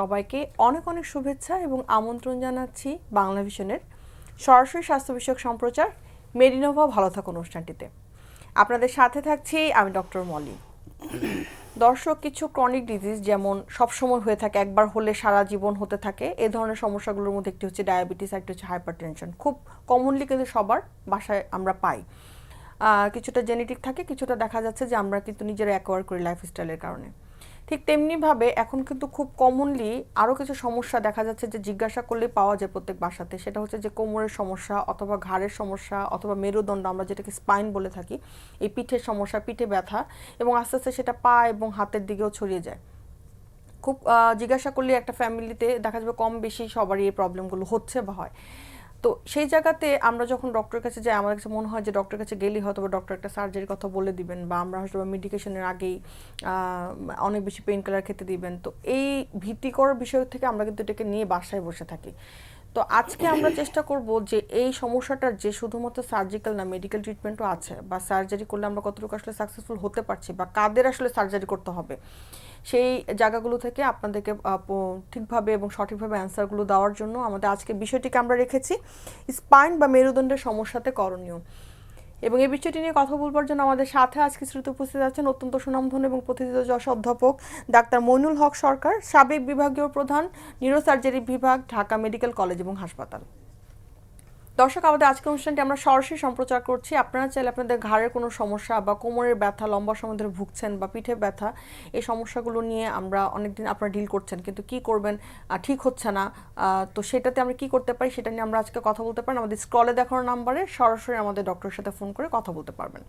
সবাইকে অনেক অনেক শুভেচ্ছা এবং আমন্ত্রণ জানাচ্ছি বাংলা ভিশনের সরাসরি স্বাস্থ্য বিষয়ক সম্প্রচার মেডিনোভা ভালো থাকো অনুষ্ঠানটিতে। আপনাদের সাথে থাকছি আমি ডক্টর মলি। দর্শক, কিছু ক্রনিক ডিজিজ যেমন সবসময় হয়ে থাকে, একবার হলে সারা জীবন হতে থাকে, এই ধরনের সমস্যাগুলোর মধ্যে একটি হচ্ছে ডায়াবেটিস, একটা হচ্ছে হাইপারটেনশন। খুব কমনলি কিন্তু সবার বাসায় আমরা পাই। কিছুটা জেনেটিক থাকে, কিছুটা দেখা যাচ্ছে যে আমরা কিন্তু নিজেরা অ্যাকোয়ার করি লাইফস্টাইলের কারণে। ঠিক তেমনিভাবে এখন কিন্তু খুব কমনলি আরও কিছু সমস্যা দেখা যাচ্ছে যে জিজ্ঞাসা করলেই পাওয়া যায় প্রত্যেক বাসাতে। সেটা হচ্ছে যে কোমরের সমস্যা অথবা ঘাড়ের সমস্যা অথবা মেরুদণ্ড, আমরা যেটাকে স্পাইন বলে থাকি, এই পিঠের সমস্যা, পিঠে ব্যথা, এবং আস্তে আস্তে সেটা পা এবং হাতের দিকেও ছড়িয়ে যায়। খুব জিজ্ঞাসা করলে একটা ফ্যামিলিতে দেখা যাবে কম বেশি সবারই এই প্রবলেমগুলো হচ্ছে বা হয়। তো সেই জায়গাতে আমরা যখন ডক্টরের কাছে যাই, আমার কাছে মনে হয় যে ডক্টরের কাছে গেলেই হয়তো বা ডক্টর একটা সার্জারির কথা বলে দিবেন, বা আমরা হয়তো বা মেডিকেশনের আগেই অনেক বেশি পেইন কিলার খেতে দিবেন। তো এই ভীতিকর বিষয় থেকে আমরা কিন্তু এটাকে নিয়ে বাসায় বসে থাকি। তো আজকে আমরা চেষ্টা করব যে এই সমস্যাটার যে শুধুমাত্র সার্জিক্যাল না, মেডিকেল ট্রিটমেন্টও আছে, বা সার্জারি করলে আমরা কতটুকু আসলে সাকসেসফুল হতে পারছি, বা কাদের আসলে সার্জারি করতে হবে, সেই জায়গাগুলো থেকে আপনাদেরকে ঠিকভাবে এবং সঠিকভাবে অ্যান্সারগুলো দেওয়ার জন্য আমাদের আজকের বিষয়টিকে আমরা রেখেছি স্পাইন বা মেরুদণ্ডের সমস্যাতে করণীয়। এবং এই বিষয়টি নিয়ে কথা বলবার জন্য আমাদের সাথে আজকে শ্রুতি উপস্থিত আছেন অত্যন্ত সুনামধন্য এবং প্রথিতযশ অধ্যাপক ডাক্তার মইনুল হক সরকার, সাবেক বিভাগীয় প্রধান, নিউরোসার্জারি বিভাগ, ঢাকা মেডিকেল কলেজ এবং হাসপাতাল। দর্শক, আমাদের আজকের অনুষ্ঠানটি আমরা সরাসরি সম্প্রচার করছি। আপনারা চাইলে আপনাদের ঘাড়ের কোনো সমস্যা বা কোমরের ব্যথা, লম্বা সময় ধরে ভুগছেন, বা পিঠে ব্যথা, এই সমস্যাগুলো নিয়ে আমরা অনেকদিন আপনারা ডিল করছেন, কিন্তু কি করবেন ঠিক হচ্ছে না, তো সেটাতে আমরা কি করতে পারি সেটা নিয়ে আমরা আজকে কথা বলতে পারেন। আমাদের স্ক্রলে দেখানো নাম্বারে সরাসরি আমাদের ডক্টরের সাথে ফোন করে কথা বলতে পারবেন,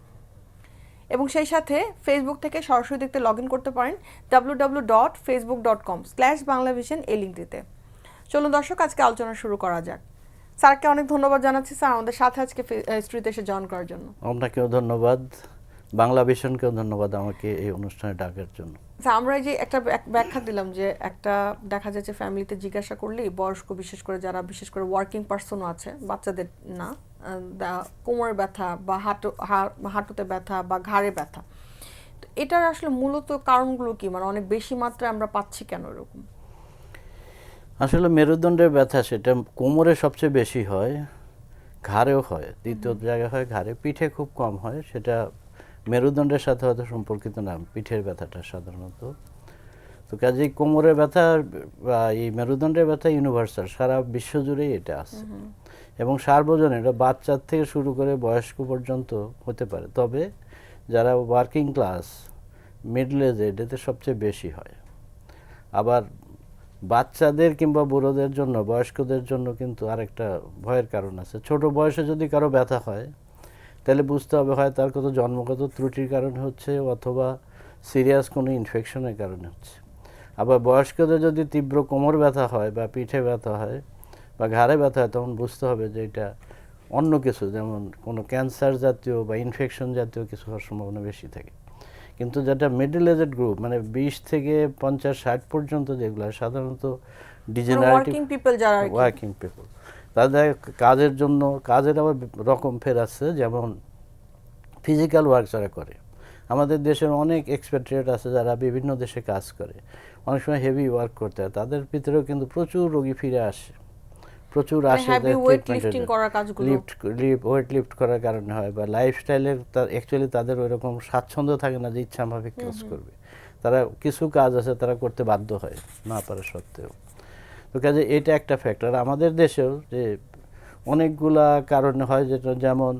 এবং সেই সাথে ফেসবুক থেকে সরাসরি দেখতে লগ ইন করতে পারেন www.facebook.com/banglavision এই লিঙ্কটিতে। চলুন দর্শক, আজকে আলোচনা শুরু করা যাক। স্যারকে অনেক ধন্যবাদ জানাচ্ছি স্যার আমাদের সাথে আজকে স্টুডিওতে এসে জয়েন করার জন্য। আপনাকেও ধন্যবাদ, বাংলা ভিশনকেও ধন্যবাদ আমাকে এই অনুষ্ঠানে ডাকার জন্য। আমরা যে একটা ব্যাখ্যা দিলাম যে একটা দেখা যাচ্ছে ফ্যামিলিতে জিজ্ঞাসা করলেই বয়স্ক, বিশেষ করে যারা বিশেষ করে ওয়ার্কিং পার্সনও আছে, বাচ্চাদের না, কোমরের ব্যথা বা হাঁটুতে ব্যথা বা ঘাড়ে ব্যথা, তো এটার আসলে মূলত কারণগুলো কি, মানে অনেক বেশি মাত্রায় আমরা পাচ্ছি কেন এরকম? আসলে মেরুদণ্ডের ব্যথা সেটা কোমরে সবচেয়ে বেশি হয়, ঘাড়েও হয়, দ্বিতীয় জায়গায় হয় ঘাড়ে, পিঠে খুব কম হয়। সেটা মেরুদণ্ডের সাথে হয়তো সম্পর্কিত না, পিঠের ব্যথাটা সাধারণত। তো কাজেই কোমরের ব্যথা বা এই মেরুদণ্ডের ব্যথা ইউনিভার্সাল, সারা বিশ্বজুড়েই এটা আছে এবং সার্বজনীন, এটা বাচ্চার থেকে শুরু করে বয়স্ক পর্যন্ত হতে পারে। তবে যারা ওয়ার্কিং ক্লাস, মিডল এজেড, এতে সবচেয়ে বেশি হয়। আবার বাচ্চাদের কিংবা বুড়োদের জন্য, বয়স্কদের জন্য কিন্তু আরেকটা ভয়ের কারণ আছে। ছোট বয়সে যদি কারো ব্যথা হয় তাহলে বুঝতে হবে হয় তার কত জন্মগত ত্রুটির কারণে হচ্ছে, অথবা সিরিয়াস কোনো ইনফেকশনের কারণে হচ্ছে। আবার বয়স্কদের যদি তীব্র কোমর ব্যথা হয় বা পিঠে ব্যথা হয় বা ঘাড়ে ব্যথা হয়, তখন বুঝতে হবে যে এটা অন্য কিছু, যেমন কোনো ক্যান্সার জাতীয় বা ইনফেকশন জাতীয় কিছু হওয়ার সম্ভাবনা বেশি থাকে। কিন্তু যেটা মিডল এজেড গ্রুপ, মানে 20 থেকে 50-60 পর্যন্ত, যেগুলো সাধারণত ডিজেনারেটিভ ওয়ার্কিং পিপল, তাদের কাজের জন্য, কাজের আবার রকম ফের আছে, যেমন ফিজিক্যাল ওয়ার্ক যারা করে। আমাদের দেশের অনেক এক্সপেট্রিয়েট আছে যারা বিভিন্ন দেশে কাজ করে, অনেক সময় হেভি ওয়ার্ক করতে হয়, তাদের ভিতরেও কিন্তু প্রচুর রোগী ফিরে আসে, প্রচুর আসে। ওয়েট লিফট করার কারণে হয়, বা লাইফস্টাইলের অ্যাকচুয়ালি তাদের ওইরকম স্বাচ্ছন্দ্য থাকে না যে ইচ্ছামাফিক কাজ করবে। তারা কিছু কাজ আছে তারা করতে বাধ্য হয় না পারা সত্ত্বেও। তো কাজে এটা একটা ফ্যাক্টর। আমাদের দেশেও যে অনেকগুলা কারণে হয়, যেটা যেমন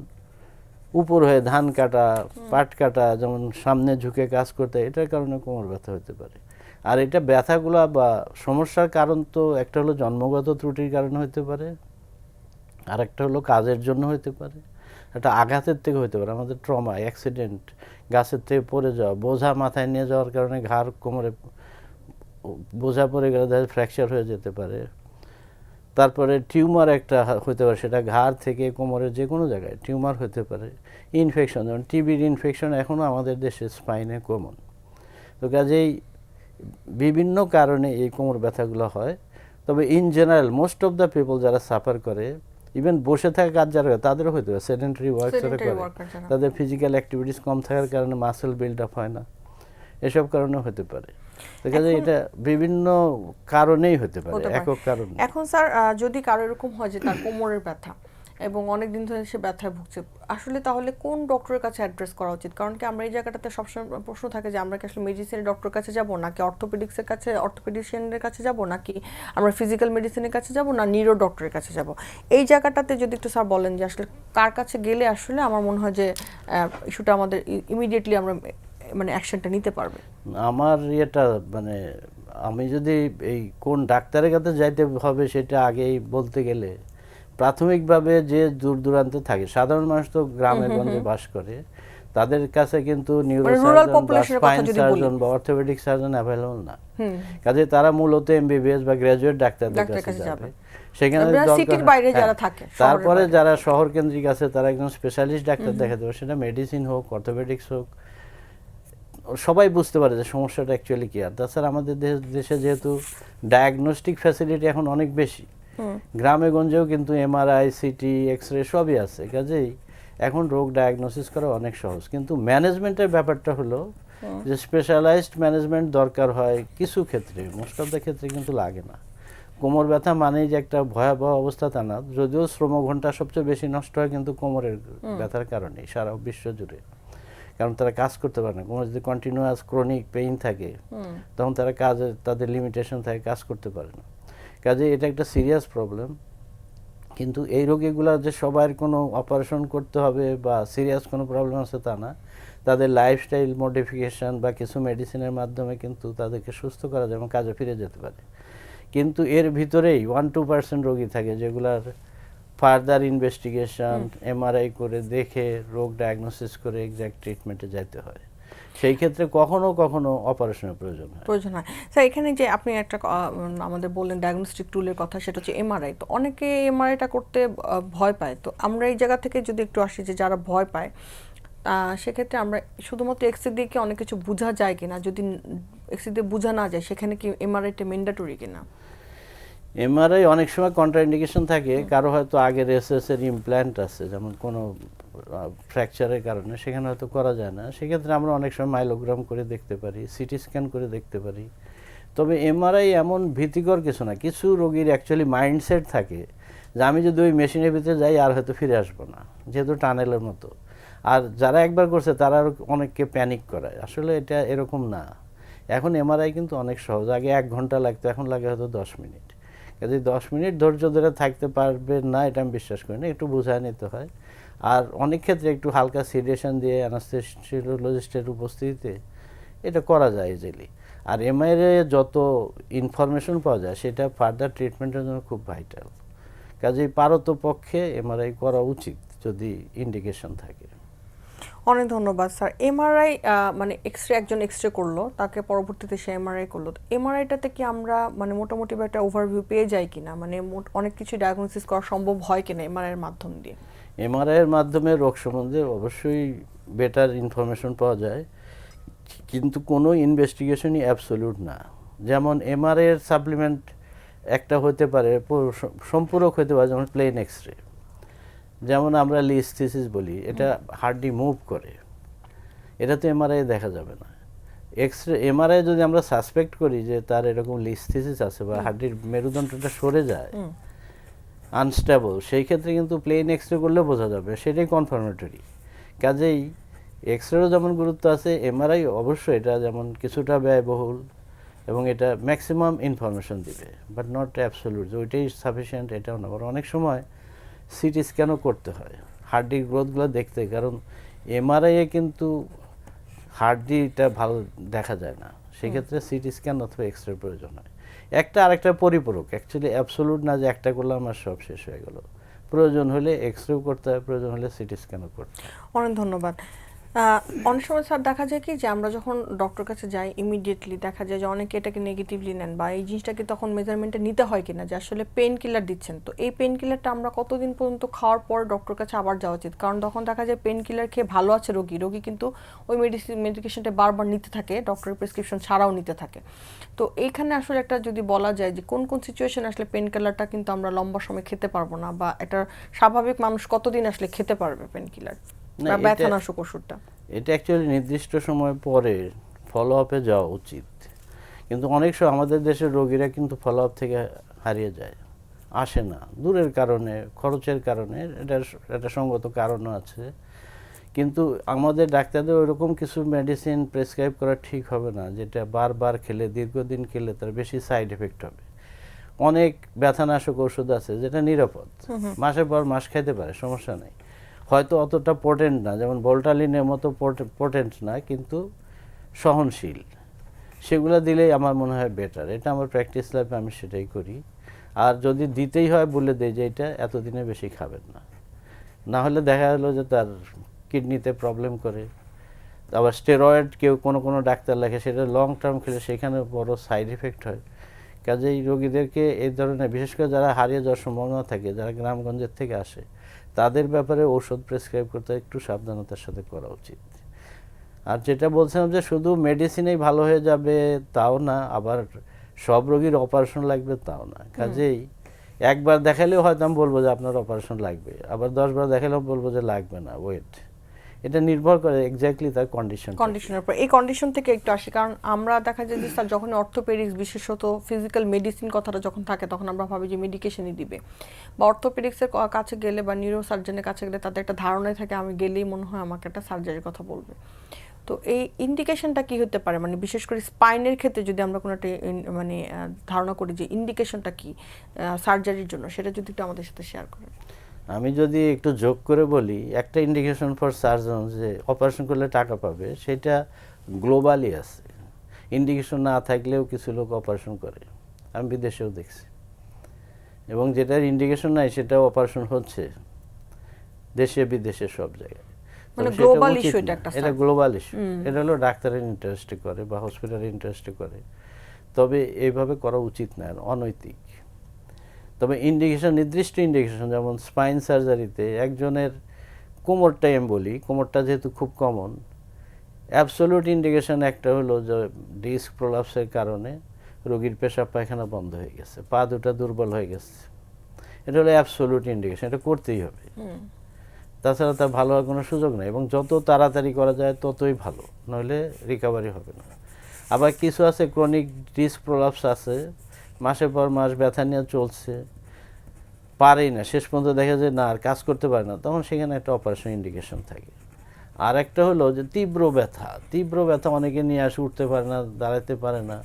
উপর হয়ে ধান কাটা, পাট কাটা, যেমন সামনে ঝুঁকে কাজ করতে, এটার কারণে কোমর ব্যথা হতে পারে। আর এটা ব্যথাগুলা বা সমস্যার কারণ তো একটা হলো জন্মগত ত্রুটির কারণে হতে পারে, আর একটা হলো কাজের জন্য হতে পারে, একটা আঘাতের থেকে হতে পারে, আমাদের ট্রমা, অ্যাক্সিডেন্ট, গাছের থেকে পড়ে যাওয়া, বোঝা মাথায় নিয়ে যাওয়ার কারণে ঘাড় কোমরে বোঝা পড়ে গেলে তাদের ফ্র্যাকচার হয়ে যেতে পারে। তারপরে টিউমার একটা হতে পারে, সেটা ঘাড় থেকে কোমরের যে কোনো জায়গায় টিউমার হতে পারে। ইনফেকশন, যেমন টিবির ইনফেকশন এখনও আমাদের দেশে স্পাইনে কমন। তো কাজেই বিভিন্ন কারণে এই কোমর ব্যথাগুলো হয়। তবে in general most of the people যারা সাফার করে, ইভেন বসে থাকা কাজ যারা, তাদেরও হতে পারে, সেডেন্টারি ওয়ার্ক যারা করে, তাদের ফিজিক্যাল অ্যাক্টিভিটিস কম থাকার কারণে মাসেল বিল্ড আপ হয় না, এসব কারণে হতে পারে। দেখা যায় এটা বিভিন্ন কারণেই হতে পারে, হতে পারে। একক কারণ না। এখন স্যার যদি কারো এরকম হয় যে তার কোমরের ব্যথা এবং অনেক দিন ধরে সে ব্যথায় ভুগছে, আসলে তাহলে কোন ডক্টরের কাছে অ্যাড্রেস করা উচিত? কারণ কি আমরা এই জায়গাটাতে সবসময় প্রশ্ন থাকে যে আমরা কি আসলে মেডিসিনের ডক্টরের কাছে যাব, নাকি অর্থোপেডিক্সের কাছে, অর্থোপেডিশিয়ানের কাছে যাব, নাকি আমরা ফিজিক্যাল মেডিসিনের কাছে যাব, না নিউরো ডক্টরের কাছে যাব? এই জায়গাটাতে যদি একটু স্যার বলেন যে আসলে কার কাছে গেলে আসলে আমার মনে হয় যে ইস্যুটা আমাদের ইমিডিয়েটলি আমরা মানে অ্যাকশনটা নিতে পারবে। আমার এটা মানে আমি যদি এই কোন ডাক্তারের কাছে যাইতে হবে সেটা আগেই বলতে গেলে প্রাথমিকভাবে যে দূর দূরান্তে থাকে সাধারণ মানুষ তো গ্রামে গঞ্জে বাস করে, তাদের কাছে কিন্তু রুরাল নিউরোসার্জন বা পপুলেশনের কথা স্পাইন যদি বলি, সার্জন বা অর্থোপেডিক সার্জন অ্যাভেলেবল না। কাজে তারা মূলত এমবিবিএস বা গ্র্যাজুয়েট ডাক্তারদের কাছে যাবে। সেখানে সিটির বাইরে যারা থাকে, তারপরে যারা শহর কেন্দ্রিক আছে তারা একজন স্পেশালিস্ট ডাক্তার দেখাতে পারে, সেটা মেডিসিন হোক অর্থোপেডিক্স হোক, সবাই বুঝতে পারে যে সমস্যাটা অ্যাকচুয়ালি কি। আর তাছাড়া আমাদের দেশে যেহেতু ডায়াগনস্টিক ফ্যাসিলিটি এখন অনেক বেশি, গ্রামে গঞ্জেও কিন্তু এমআরআই, সিটি, এক্সরে সবই আছে, কাজেই এখন রোগ ডায়াগনোসিস করা অনেক সহজ। কিন্তু ম্যানেজমেন্টের ব্যাপারটা হলো যে স্পেশালাইজড ম্যানেজমেন্ট দরকার হয় কিছু ক্ষেত্রে, মোস্ট অফ দ্য ক্ষেত্রে কিন্তু লাগে না। কোমর ব্যথা মানেই যে একটা ভয়াবহ অবস্থা তা না, যদিও শ্রমঘণ্টা সবচেয়ে বেশি নষ্ট হয় কিন্তু কোমরের ব্যথার কারণে সারা বিশ্ব জুড়ে, কারণ তারা কাজ করতে পারে না। কোমর যদি কন্টিনিউয়াস ক্রনিক পেইন থাকে তখন তারা কাজে তাদের লিমিটেশন থাকে, কাজ করতে পারে না। কাজে এটা একটা সিরিয়াস প্রবলেম। কিন্তু এই রোগীগুলো যে সবার কোনো অপারেশন করতে হবে বা সিরিয়াস কোনো প্রবলেম আছে তা না, তাদের লাইফস্টাইল মডিফিকেশন বা কিছু মেডিসিনের মাধ্যমে কিন্তু তাদেরকে সুস্থ করা যায় এবং কাজে ফিরে যেতে পারে। কিন্তু এর ভিতরেই 1-2% রোগী থাকে যেগুলার ফার্দার ইনভেস্টিগেশন এমআরআই করে দেখে রোগ ডায়াগনোসিস করে এক্সাক্ট ট্রিটমেন্টে যেতে হয়। সেই ক্ষেত্রে কখনো কখনো অপারেশনের প্রয়োজন হয়। স্যার এখানে যে আপনি একটা আমাদের বললেন ডায়াগনস্টিক টুলের কথা, সেটা হচ্ছে এমআরআই। তো অনেকে এমআরআইটা করতে ভয় পায়। তো আমরা এই জায়গা থেকে যদি একটু আসি যে যারা ভয় পায়, সেক্ষেত্রে আমরা শুধুমাত্র এক্সরে দিয়ে কি অনেক কিছু বোঝা যায় কিনা? যদি এক্সরে দিয়ে বোঝা না যায় সেখানে কি এমআরআইটা ম্যান্ডেটরি কিনা? এমআরআই অনেক সময় কন্ট্রাইন্ডিকেশন থাকে, কারো হয়তো আগের এসএস এর ইমপ্ল্যান্ট আছে, যেমন কোনো ফ্র্যাকচারের কারণে, সেখানে হয়তো করা যায় না। সেক্ষেত্রে আমরা অনেক সময় মাইলোগ্রাম করে দেখতে পারি, সিটি স্ক্যান করে দেখতে পারি। তবে এমআরআই এমন ভীতিকর কিছু না। কিছু রোগীর অ্যাকচুয়ালি মাইন্ডসেট থাকে যে আমি যদি ওই মেশিনের ভিতরে যাই আর হয়তো ফিরে আসবো না, যেহেতু টানেলের মতো। আর যারা একবার করছে তারা অনেককে প্যানিক করায়। আসলে এটা এরকম না। এখন এমআরআই কিন্তু অনেক সহজ। আগে 1 ঘন্টা লাগতো, এখন লাগে হয়তো 10 মিনিট। কাজে 10 মিনিট ধৈর্য ধরে থাকতে পারবে না এটা আমি বিশ্বাস করি না, একটু বোঝায় নিতে হয়। আর অনেক ক্ষেত্রে একটু হালকা সিডেশন দিয়ে অ্যানাস্থেসিওলজিস্টের উপস্থিতিতে এটা করা যায় ইজিলি। আর এমআরআই যত ইনফরমেশন পাওয়া যায় সেটা ফার্দার ট্রিটমেন্টের জন্য খুব ভাইটাল। কাজেই পারতপক্ষে এমআরআই করা উচিত যদি ইন্ডিকেশন থাকে। অনেক ধন্যবাদ স্যার। এমআরআই মানে একজন এক্সরে করলো, তাকে পরবর্তীতে সে এমআরআই করলো। এমআরআইটাতে কি আমরা মানে মোটামুটি একটা ওভারভিউ পেয়ে যাই কিনা, মানে অনেক কিছু ডায়াগনোসিস করা সম্ভব হয় কিনা এমআরআই এর মাধ্যম দিয়ে? এমআরআই এর মাধ্যমে রোগ সম্বন্ধে অবশ্যই বেটার ইনফরমেশন পাওয়া যায়, কিন্তু কোনো ইনভেস্টিগেশনই অ্যাবসলিউট না। যেমন এমআরআই এর সাপ্লিমেন্ট একটা হতে পারে, সম্পূরক হতে পারে, যেমন প্লেন এক্সরে। যেমন আমরা লিস্থিসিস বলি, এটা হার্ডি মুভ করে, এটা তো এমআরআই দেখা যাবে না। এমআরআই যদি আমরা সাসপেক্ট করি যে তার এরকম লিস্থিসিস আছে বা হার্ডির মেরুদণ্ডটা সরে যায়, আনস্টেবল, সেই ক্ষেত্রে কিন্তু প্লেন এক্সরে করলে বোঝা যাবে, সেটাই কনফার্মেটরি। কাজেই এক্সরেরও যেমন গুরুত্ব আছে, এমআরআই অবশ্যই এটা যেমন কিছুটা ব্যয়বহুল এবং এটা ম্যাক্সিমাম ইনফরমেশন দিবে, বাট নট অ্যাবসলিউট যে ওইটাই সাফিসিয়েন্ট এটাও না। অনেক সময় সিটি স্ক্যানও করতে হয় হার্ডির গ্রোথগুলো দেখতে, কারণ এমআরআইয়ে কিন্তু হার্ডিটা ভালো দেখা যায় না, সেক্ষেত্রে সিটি স্ক্যান অথবা এক্সরে প্রয়োজন হয়। একটা আরেকটার পরিপূরক, অ্যাকচুয়ালি অ্যাবসলিউট না যে একটা করলাম আর সব শেষ হয়ে গেল। প্রয়োজন হলে এক্সরেও করতে হয়, প্রয়োজন হলে সিটি স্ক্যানও করতে হয়। অনেক ধন্যবাদ। অনেক সময় স্যার দেখা যায় কি যে আমরা যখন ডক্টর কাছে যাই ইমিডিয়েটলি দেখা যায় যে অনেকে এটাকে নেগেটিভলি নেন, বা এই জিনিসটাকে তখন মেজারমেন্টে নিতে হয় কিনা যে আসলে পেইন কিলার দিচ্ছেন, তো এই পেইন কিলারটা আমরা কতদিন পর্যন্ত খাওয়ার পর ডক্টর কাছে আবার যাওয়া উচিত? কারণ তখন দেখা যায় পেইন কিলার খেয়ে ভালো আছে রোগী কিন্তু ওই মেডিকেশনটা বারবার নিতে থাকে, ডক্টরের প্রেসক্রিপশন ছাড়াও নিতে থাকে। তো এইখানে আসলে একটা যদি বলা যায় যে কোন কোন সিচুয়েশন আসলে পেইন কিলারটা কিন্তু আমরা লম্বা সময় খেতে পারবো না, বা একটা স্বাভাবিক মানুষ কতদিন আসলে খেতে পারবে পেইন কিলার বা ব্যথানাশক ওষুধটা? এটা অ্যাকচুয়ালি নির্দিষ্ট সময় পরে ফলো আপে যাওয়া উচিত। কিন্তু অনেক সময় আমাদের দেশের রোগীরা কিন্তু ফলো আপ থেকে হারিয়ে যায়, আসে না, দূরের কারণে, খরচের কারণে, এটা সঙ্গত কারণও আছে। কিন্তু আমাদের ডাক্তারদের ওইরকম কিছু মেডিসিন প্রেসক্রাইব করা ঠিক হবে না যেটা বারবার খেলে, দীর্ঘদিন খেলে তার বেশি সাইড এফেক্ট হবে। অনেক ব্যথানাশক ওষুধ আছে যেটা নিরাপদ, মাসের পর মাস খেতে পারে, সমস্যা নেই, হয়তো অতটা পোটেন্ট না, যেমন বোল্টালিনের মতো পোটেন্ট না, কিন্তু সহনশীল, সেগুলো দিলেই আমার মনে হয় বেটার। এটা আমার প্র্যাকটিস লাইফে আমি সেটাই করি। আর যদি দিতেই হয় বলে দেয় যে এটা এতদিনে বেশি খাবেন না, না হলে দেখা গেলো যে তার কিডনিতে প্রবলেম করে। আবার স্টেরয়েড কেউ কোনো ডাক্তার লেখে, সেটা লং টার্ম খেলে সেখানে বড় সাইড এফেক্ট হয়। কাজেই রোগীদেরকে এই ধরনের, বিশেষ করে যারা হারিয়ে যাওয়ার সম্ভাবনা থাকে, যারা গ্রামগঞ্জের থেকে আসে, তাদের ব্যাপারে ঔষধ প্রেসক্রাইব করতে একটু সাবধানতার সাথে করা উচিত। আর যেটা বলছিলাম যে শুধু মেডিসিনেই ভালো হয়ে যাবে তাও না, আবার সব রোগীর অপারেশন লাগবে তাও না। কাজেই একবার দেখালেও হয়তো আমি বলবো যে আপনার অপারেশন লাগবে, আবার 10 বার দেখালেও বলবো যে লাগবে না, ওয়েট। এটা নির্ভর করে এক্স্যাক্টলি তার কন্ডিশনের উপর। এই কন্ডিশন থেকে একটু আসি, কারণ আমরা দেখা যায় যে স্যার যখন অর্থোপেডিক্স, বিশেষত ফিজিক্যাল মেডিসিন কথাটা যখন থাকে, তখন আমরা ভাবি যে মেডিকেশনই দিবে, বা অর্থোপেডিক্সের কাছে গেলে বা নিউরো সার্জনের কাছে গেলে তাদের একটা ধারণাই থাকে আমি গেলেই মনে হয় আমাকে একটা সার্জারির কথা বলবে। তো এই ইন্ডিকেশনটা কি হতে পারে, মানে বিশেষ করে স্পাইনের ক্ষেত্রে যদি আমরা কোনো একটা মানে ধারণা করি যে ইন্ডিকেশনটা কি সার্জারির জন্য, সেটা যদি একটু আমাদের সাথে শেয়ার করেন। আমি যদি একটু যোগ করে বলি, একটা ইন্ডিকেশন ফর সার্জন যে অপারেশন করলে টাকা পাবে, সেটা গ্লোবালি আছে। ইন্ডিকেশন না থাকলেও কিছু লোক অপারেশন করে, আমি বিদেশেও দেখছি। এবং যেটার ইন্ডিকেশন নাই সেটাও অপারেশন হচ্ছে, দেশে বিদেশে সব জায়গায়। মানে গ্লোবাল ইস্যু এটা একটা, এটা গ্লোবাল ইস্যু। এটা হলো ডাক্তারের ইন্টারেস্টে করে বা হসপিটালের ইন্টারেস্টে করে, তবে এইভাবে করা উচিত না, অনৈতিক। তবে ইন্ডিকেশন, নির্দিষ্ট ইন্ডিকেশন, যেমন স্পাইন সার্জারিতে একজনের কোমরটাই আমি বলি, কোমরটা যেহেতু খুব কমন, অ্যাবসোলিউট ইন্ডিকেশন একটা হলো যে ডিস্ক প্রলাপসের কারণে রোগীর পেশাব পায়খানা বন্ধ হয়ে গেছে, পা দুটা দুর্বল হয়ে গেছে, এটা হলো অ্যাবসোলিউট ইন্ডিকেশন, এটা করতেই হবে। তাছাড়া তার ভালো হওয়ার কোনো সুযোগ নেই, এবং যত তাড়াতাড়ি করা যায় ততই ভালো, নইলে রিকভারি হবে না। আবার কিছু আছে ক্রনিক ডিস্ক প্রলাপস আছে, মাসের পর মাস ব্যথা নিয়ে চলছে, পারেই না, শেষ পর্যন্ত দেখা যায় না আর কাজ করতে পারে না, তখন সেখানে একটা অপারেশন ইন্ডিকেশন থাকে। আর একটা হলো যে তীব্র ব্যথা অনেকে নিয়ে আসে, উঠতে পারে না, দাঁড়াতে পারে না,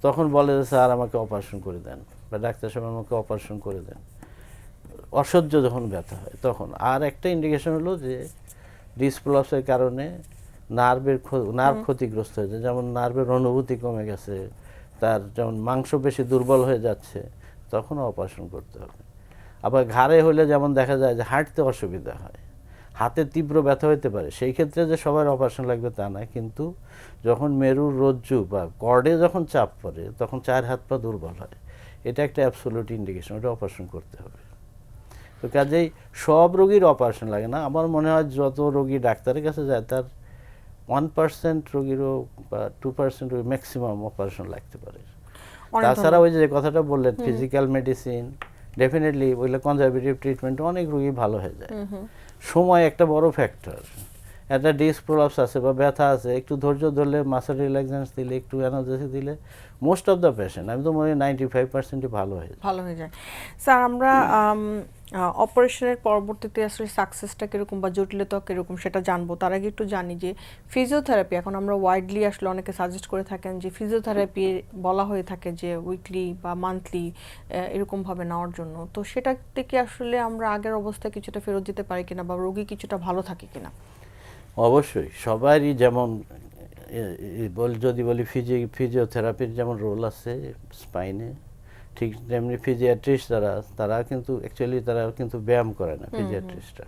তখন বলে যে স্যার আমাকে অপারেশন করে দেন, বা ডাক্তার সাহেব আমাকে অপারেশন করে দেন, অসহ্য যখন ব্যথা হয় তখন। আর একটা ইন্ডিকেশন হলো যে ডিস্ক প্রলাপসের কারণে নার্ভ ক্ষতিগ্রস্ত হয়েছে, যেমন নার্ভের অনুভূতি কমে গেছে, তার যেমন মাংসপেশি দুর্বল হয়ে যাচ্ছে, তখন অপারেশন করতে হবে। আবার ঘাড়ে হলে যেমন দেখা যায় যে হাঁটতে অসুবিধা হয়, হাতে তীব্র ব্যথা হতে পারে, সেই ক্ষেত্রে যে সবার অপারেশন লাগবে তা না, কিন্তু যখন মেরুর রজ্জু বা কর্ডে যখন চাপ পড়ে তখন 4 হাত পা দুর্বল হয়, এটা একটা অ্যাবসোলিউট ইন্ডিকেশন, ওটা অপারেশন করতে হবে। তো কাজেই সব রোগীর অপারেশন লাগে না, আমার মনে হয় যত রোগী ডাক্তারের কাছে যায় তার 1% রোগীরও বা 2% রোগী ম্যাক্সিমাম অপারেশন লাগতে পারে। তাছাড়া ওই যে কথাটা বললেন ফিজিক্যাল মেডিসিন, ডেফিনেটলি ওইগুলো কনজারভেটিভ ট্রিটমেন্ট, অনেক রোগী ভালো হয়ে যায়। সময় একটা বড় ফ্যাক্টর। একটা ডিস্ক প্রলাপস আছে বা ব্যথা আছে, একটু ধৈর্য ধরলে, মাসেল রিল্যাক্সেন্স দিলে, একটু অ্যানালজেসি দিলে, মোস্ট অফ দ্য পেশেন্ট, আমি তো মনে হয় 95%ই ভালো হয়ে যায়। স্যার আমরা অপারেশনের পরবর্তীতে আসলে সাকসেসটা কীরকম বা জটিলতা কীরকম সেটা জানবো, তার আগে একটু জানি যে ফিজিওথেরাপি, এখন আমরা ওয়াইডলি আসলে অনেকে সাজেস্ট করে থাকেন যে ফিজিওথেরাপি বলা হয়ে থাকে যে উইকলি বা মান্থলি এরকমভাবে নেওয়ার জন্য, তো সেটা থেকে আসলে আমরা আগের অবস্থায় কিছুটা ফেরত যেতে পারি কিনা, বা রোগী কিছুটা ভালো থাকে কিনা? অবশ্যই সবারই, যেমন যদি বলি ফিজিওথেরাপির যেমন রোল আছে স্পাইনে, ঠিক তেমনি ফিজিয়াট্রিস্ট তারা কিন্তু অ্যাকচুয়ালি তারা কিন্তু ব্যায়াম করে না, ফিজিয়াট্রিস্টরা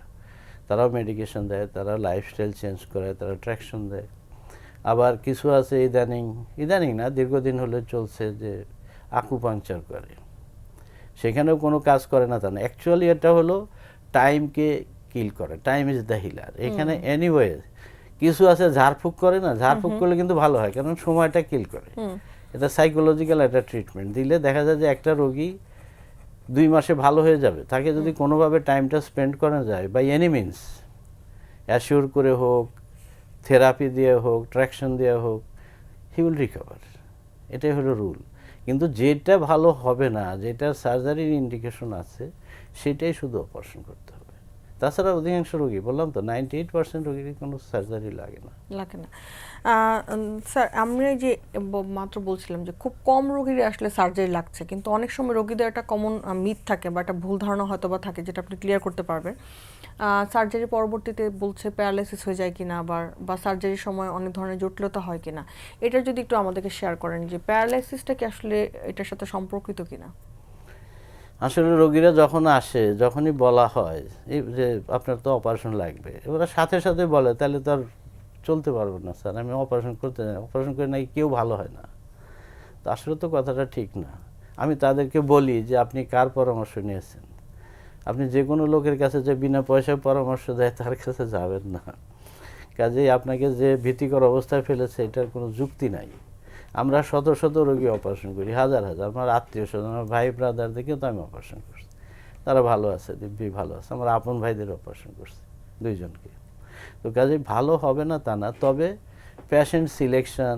তারাও মেডিকেশন দেয়, তারা লাইফস্টাইল চেঞ্জ করে, তারা ট্র্যাকশন দেয়। আবার কিছু আছে ইদানিং না, দীর্ঘদিন হলে চলছে যে আকুপাংচার করে, সেখানেও কোনো কাজ করে না তা না, অ্যাকচুয়ালি এটা হলো টাইমকে কিল করে, টাইম ইজ দ্য হিলার। এখানে এনিওয়ে কিছু আছে ঝাড়ফুঁক করে না, ঝাড়ফুঁক করলে কিন্তু ভালো হয়, কারণ সময়টা কিল করে। এটা সাইকোলজিক্যাল একটা ট্রিটমেন্ট দিলে দেখা যায় যে একটা রোগী 2 মাসে ভালো হয়ে যাবে, তাকে যদি কোনোভাবে টাইমটা স্পেন্ড করা যায় বাই এনি মিনস, অ্যাসিওর করে হোক, থেরাপি দিয়ে হোক, ট্র্যাকশন দিয়ে হোক, হি উইল রিকভার। এটাই হলো রুল। কিন্তু যেটা ভালো হবে না, যেটা সার্জারির ইন্ডিকেশন আছে, সেটাই শুধু অপারেশন করতে হবে। তাছাড়া অধিকাংশ রোগী, বললাম তো 98% রোগীরই কোনো সার্জারি লাগে না। লাগে না। স্যার, আমরা এই যে মাত্র বলছিলাম যে খুব কম রোগীর আসলে সার্জারি লাগছে, কিন্তু অনেক সময় রোগীদের একটা কমন মিথ থাকে বা একটা ভুল ধারণা হয়তো বা থাকে, যেটা আপনি ক্লিয়ার করতে পারবেন। সার্জারি পরবর্তীতে বলছে প্যারালাইসিস হয়ে যায় কিনা, বা সার্জারির সময় অনেক ধরনের জটিলতা হয় কিনা, এটা যদি একটু আমাদেরকে শেয়ার করেন যে প্যারালাইসিসটা কি আসলে এটার সাথে সম্পর্কিত কিনা। আসলে রোগীরা যখন আসে, যখনই বলা হয় এই যে আপনার তো অপারেশন লাগবে, ওরা সাথে সাথে বলে তাহলে তো আর চলতে পারবো না স্যার, আমি অপারেশন করতে চাই, অপারেশন করে নাকি কেউ ভালো হয় না। তো আসলে তো কথাটা ঠিক না। আমি তাদেরকে বলি যে আপনি কার পরামর্শ নিয়েছেন? আপনি যে কোনো লোকের কাছে যে বিনা পয়সায় পরামর্শ দেয় তার কাছে যাবেন না। কাজেই আপনাকে যে ভীতিকর অবস্থায় ফেলেছে এটার কোনো যুক্তি নাই। আমরা শত শত রোগী অপারেশন করি, হাজার হাজার, আমার আত্মীয় স্বজন, আমার ভাই ব্রাদারদেরকেও তো আমি অপারেশন করছি, তারা ভালো আছে, দিব্যি ভালো আছে। আমার আপন ভাইদের অপারেশন করছি, 2 জনকে। তো কাজেই ভালো হবে না তা না, তবে পেশেন্ট সিলেকশন,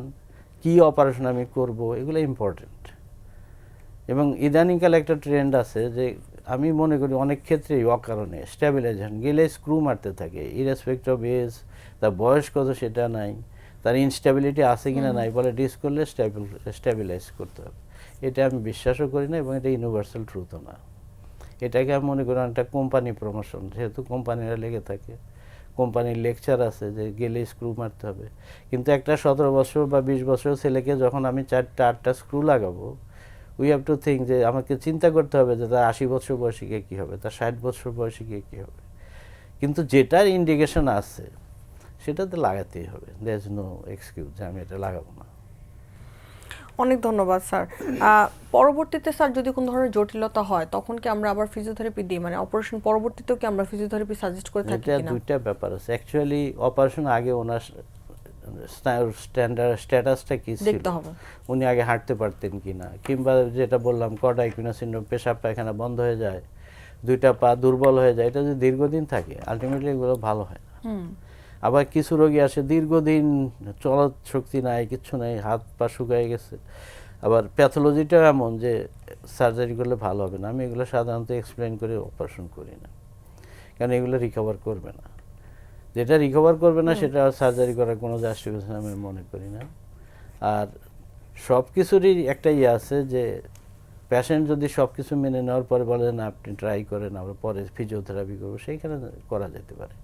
কি অপারেশন আমি করব, এগুলো ইম্পর্টেন্ট। এবং ইদানিংকাল একটা ট্রেন্ড আছে যে আমি মনে করি অনেক ক্ষেত্রেই অকারণে স্ট্যাবিলাইজেশন গেলে স্ক্রু মারতে থাকে, ইরেসপেক্ট অফ এজ, তার বয়স কত সেটা নাই, তার ইনস্ট্যাবিলিটি আছে কিনা নাই, বলে ডিস করলে স্ট্যাবিলাইজ করতে হবে। এটা আমি বিশ্বাসও করি না, এবং এটা ইউনিভার্সাল ট্রুথও না। এটাকে আমি মনে করি একটা কোম্পানি প্রমোশন, যেহেতু কোম্পানিরা লেগে থাকে, কোম্পানির লেকচার আছে যে গেলে স্ক্রু মারতে হবে। কিন্তু একটা 17 বছর বা 20 বছর ছেলেকে যখন আমি 4টা স্ক্রু লাগাবো, উই হ্যাভ টু থিঙ্ক যে আমাকে চিন্তা করতে হবে যে তার 80 বছর বয়সে গিয়ে কী হবে, তার 60 বছর বয়সে গিয়ে কী হবে। কিন্তু যেটার ইন্ডিকেশন আছে সেটাতে লাগাতেই হবে, দেয়ার ইজ নো এক্সকিউজ যে আমি এটা লাগাবো না। অনেক ধন্যবাদ স্যার। পরবর্তীতে স্যার যদি কোনো ধরনের জটিলতা হয় তখন কি আমরা আবার ফিজিওথেরাপি দিই, মানে অপারেশন পরবর্তীতেও কি আমরা ফিজিওথেরাপি সাজেস্ট করে থাকি এটা কিনা? 2টা ব্যাপার আছে অ্যাকচুয়ালি। অপারেশন আগে ওনার স্ট্যাটাসটা কি ছিল, দেখতে হবে। উনি আগে হাঁটতে পারতেন কিনা, কিংবা যেটা বললাম কর্ডাইকুইনা সিনড্রোম, পেশাব পায়খানা বন্ধ হয়ে যায়, 2টা পা দুর্বল হয়ে যায়, এটা যদি দীর্ঘদিন থাকে আলটিমেটলি এগুলো ভালো হয় না। আবার কিছু রোগী আসে দীর্ঘদিন চলার শক্তি নাই, কিচ্ছু নাই, হাত পা শুকায় গেছে। আবার প্যাথোলজিটাও এমন যে সার্জারি করলে ভালো হবে না। আমি এগুলো সাধারণত এক্সপ্লেন করে অপারেশন করি না, কারণ এগুলো রিকভার করবে না। যেটা রিকভার করবে না সেটা সার্জারি করার কোনো জাস্টিফিকেশন আমি মনে করি না। আর সব কিছুরই একটা ইয়ে আছে যে পেশেন্ট যদি সব কিছু মেনে নেওয়ার পরে বলে না আপনি ট্রাই করেন, আমরা পরে ফিজিওথেরাপি করবো, সেইখানে করা যেতে পারে।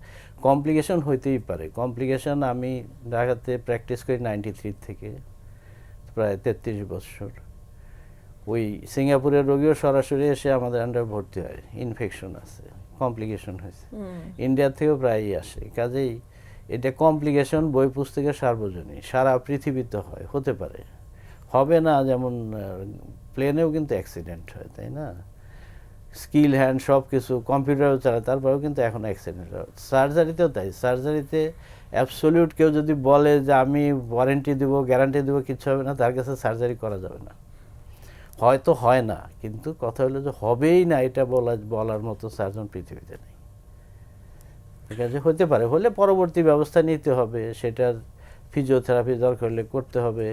কমপ্লিকেশন হইতেই পারে। কমপ্লিকেশন আমি ঢাকাতে প্র্যাকটিস করি 93 থেকে, প্রায় 33 বছর। ওই সিঙ্গাপুরের রোগীও সরাসরি এসে আমাদের আন্ডার ভর্তি হয়, ইনফেকশন আছে, কমপ্লিকেশন হয়েছে। ইন্ডিয়া থেকেও প্রায়ই আসে। কাজেই এটা কমপ্লিকেশন বই পুস্তকে সার্বজনীন, সারা পৃথিবীতে হয়, হতে পারে, হবে না। যেমন প্লেনেও কিন্তু অ্যাক্সিডেন্ট হয়, তাই না? স্কিল হ্যান্ড সব কিছু, কম্পিউটারও চালায়, তারপরেও কিন্তু এখন অ্যাক্সিডেন্ট হয়। সার্জারিতেও তাই। সার্জারিতে অ্যাবসলিউট কেউ যদি বলে যে আমি ওয়ারেন্টি দেবো, গ্যারান্টি দেবো, কিচ্ছু হবে না, তার কাছে সার্জারি করা যাবে না। হয়তো হয় না, কিন্তু কথা হলো যে হবেই না এটা বলার মতো সার্জন পৃথিবীতে নেই। ঠিক আছে, হতে পারে, হলে পরবর্তী ব্যবস্থা নিতে হবে, সেটার ফিজিওথেরাপি দরকার হলে করতে হবে,